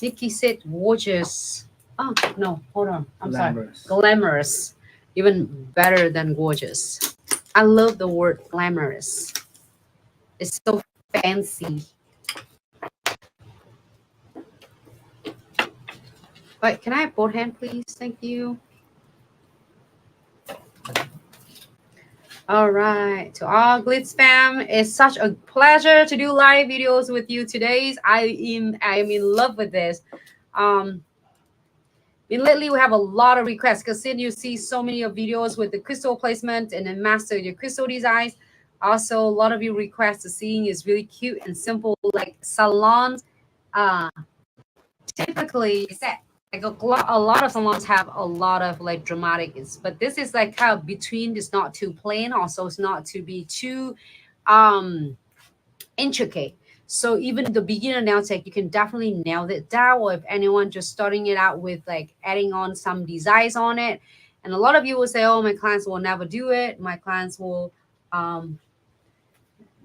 Nikki said gorgeous. Oh, no, hold on. I'm Glamorous. sorry. Glamorous. Even better than gorgeous. I love the word glamorous. It's so fancy. But can I have both hands, please? Thank you. All right. To all Glitz fam, it's such a pleasure to do live videos with you today. I am in love with this. Lately we have a lot of requests because then you see so many of videos with the crystal placement and then master your crystal designs. Also, a lot of you request to seeing is really cute and simple, like salons. Typically, like a lot of salons have a lot of like dramatic, but this is like kind of between. It's not too plain, also it's not to be too intricate. So even the beginner nail tech, you can definitely nail it down. Or if anyone just starting it out with like adding on some designs on it, and a lot of you will say, "Oh, my clients will never do it. My clients will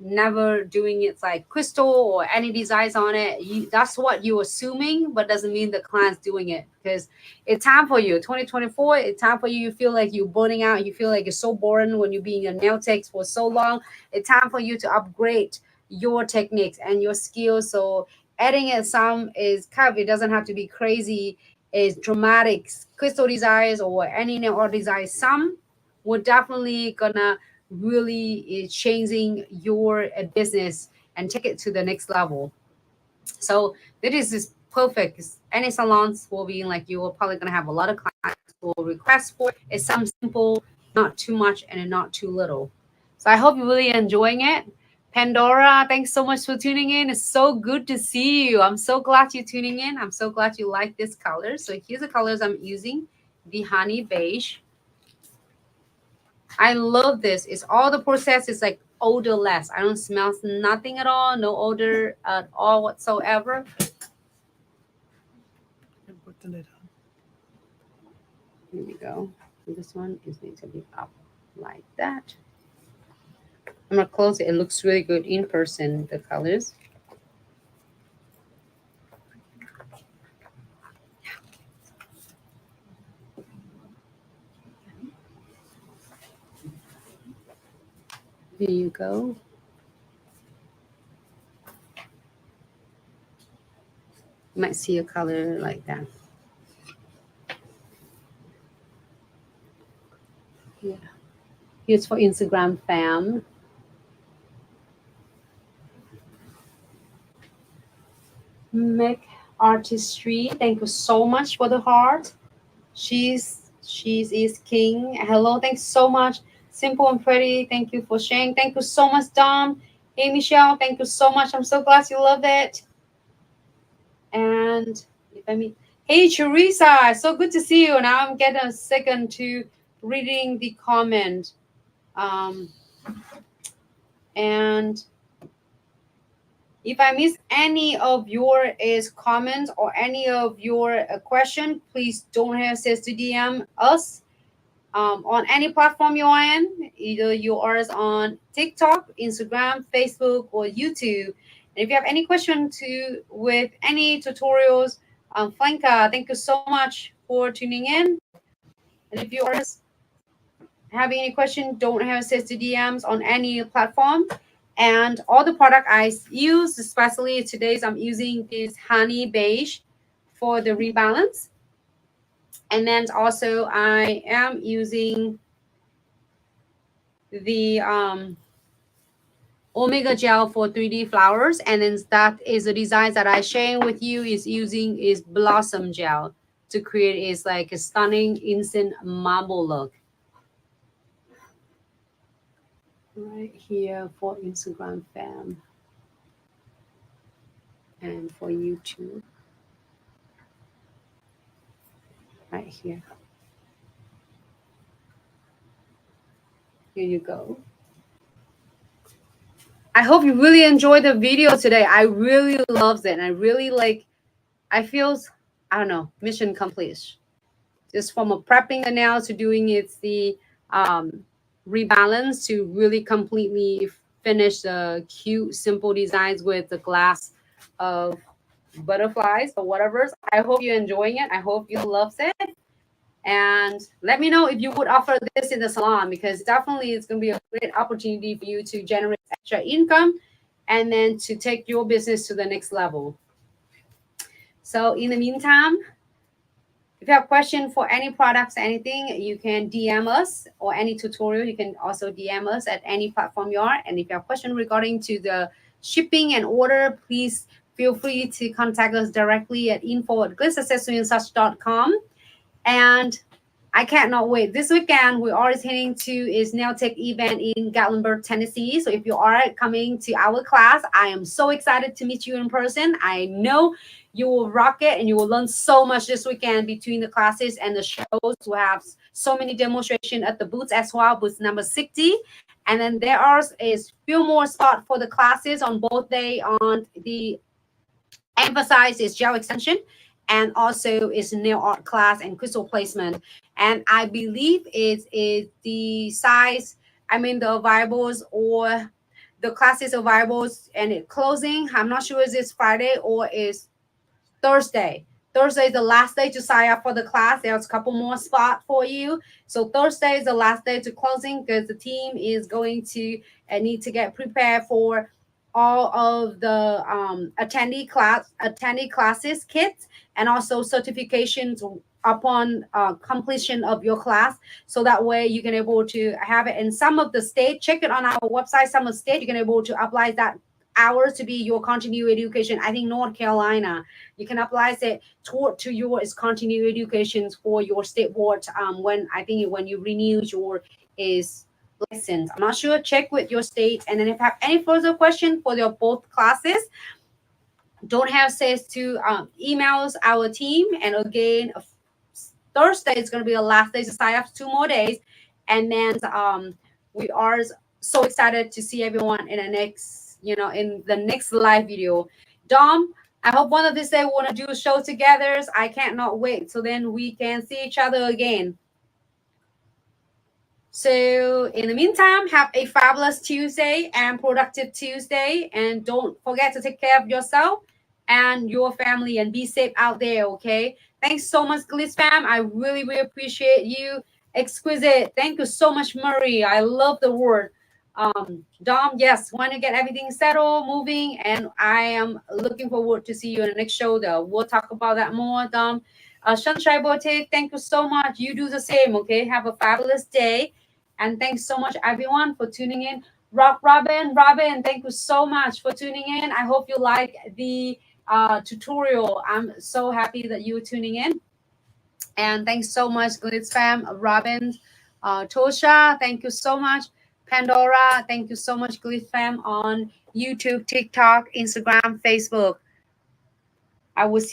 never doing it like crystal or any designs on it." That's what you're assuming, but doesn't mean the client's doing it, because it's time for you. 2024, it's time for you. You feel like you're burning out. You feel like it's so boring when you're being a nail tech for so long. It's time for you to upgrade your techniques and your skills. So adding it some is kind of, it doesn't have to be crazy. Is dramatic crystal designs or any nail art design. Some would definitely gonna really is changing your business and take it to the next level. So this is perfect. Any salons will be like, you are probably gonna have a lot of clients who will request for it. It's some simple, not too much and not too little. So I hope you're really enjoying it. Pandora, thanks so much for tuning in. It's so good to see you. I'm so glad you're tuning in. I'm so glad you like this color. So here's the colors I'm using. The honey beige. I love this. It's all the process is like odorless. I don't smell nothing at all. No odor at all whatsoever. Put the lid on. Here we go. This one is need to be up like that. I'm gonna close it. It looks really good in person, the colors. Here you go. You might see a color like that. Yeah. Here's for Instagram fam. Make Artistry. Thank you so much for the heart. She's is king. Hello, thanks so much. Simple and pretty. Thank you for sharing. Thank you so much, Dom. Hey Michelle, thank you so much. I'm so glad you love it. And if I mean, hey Teresa, so good to see you. Now I'm getting a second to reading the comment. And if I miss any of your comments or any of your question, please don't hesitate to DM us on any platform you're in. Either you are on TikTok, Instagram, Facebook, or YouTube. And if you have any question with any tutorials, Flanka, thank you so much for tuning in. And if you are having any question, don't hesitate to DMs on any platform. And all the product I use, especially today's, I'm using this honey beige for the rebalance. And then also I am using the Omega gel for 3D flowers. And then that is the design that I sharing with you is blossom gel to create is like a stunning instant marble look. Right here for Instagram fam and for YouTube. Right here. Here you go. I hope you really enjoyed the video today. I really loved it. And I really I feel, I don't know, mission complete. Just from prepping the nail to doing the rebalance to really completely finish the cute, simple designs with the glass of butterflies or whatever. I hope you're enjoying it. I hope you love it. And let me know if you would offer this in the salon, because definitely it's going to be a great opportunity for you to generate extra income and then to take your business to the next level. So in the meantime, if you have a question for any products, anything, you can DM us, or any tutorial, you can also DM us at any platform you are. And if you have a question regarding to the shipping and order, please feel free to contact us directly at info@glitzaccessoryandsuch.com. And I cannot wait. This weekend, we're always heading to is Nail Tech event in Gatlinburg, Tennessee. So if you are coming to our class, I am so excited to meet you in person. I know you will rock it and you will learn so much this weekend between the classes and the shows. We have so many demonstrations at the booths as well, booth number 60. And then there is few more spots for the classes on both day. On the emphasize is gel extension, and also is nail art class and crystal placement. And I believe it is the size, I mean the variables or the classes of variables and it closing. I'm not sure is this Friday or is Thursday. Thursday is the last day to sign up for the class. There's a couple more spots for you. So Thursday is the last day to closing, because the team is going to need to get prepared for all of the attendee classes kits, and also certifications upon completion of your class. So that way you can able to have it in some of the state. Check it on our website. Some of the state you can able to apply that hours to be your continuing education. I think North Carolina, you can apply it to your continuing education for your state board when you renew your license. I'm not sure. Check with your state. And then if you have any further question for your both classes, don't hesitate to email our team. And again, Thursday is going to be the last day to sign up, 2 more days. And then we are so excited to see everyone in the next live video. Dom, I hope one of these days we want to do a show together. I can't not wait. So then we can see each other again. So in the meantime, have a fabulous Tuesday and productive Tuesday. And don't forget to take care of yourself and your family and be safe out there, okay? Thanks so much, Glitz fam. I really, really appreciate you. Exquisite. Thank you so much, Murray. I love the word. Dom, yes, want to get everything settled, moving, and I am looking forward to see you in the next show. Though we'll talk about that more, Dom. Sunshine Boutique, thank you so much. You do the same, okay? Have a fabulous day, and thanks so much, everyone, for tuning in. Robin, thank you so much for tuning in. I hope you like the tutorial. I'm so happy that you were tuning in. And thanks so much, Glitz fam, Robin, Tosha, thank you so much. Pandora, thank you so much, Glitz fam, on YouTube, TikTok, Instagram, Facebook. I will see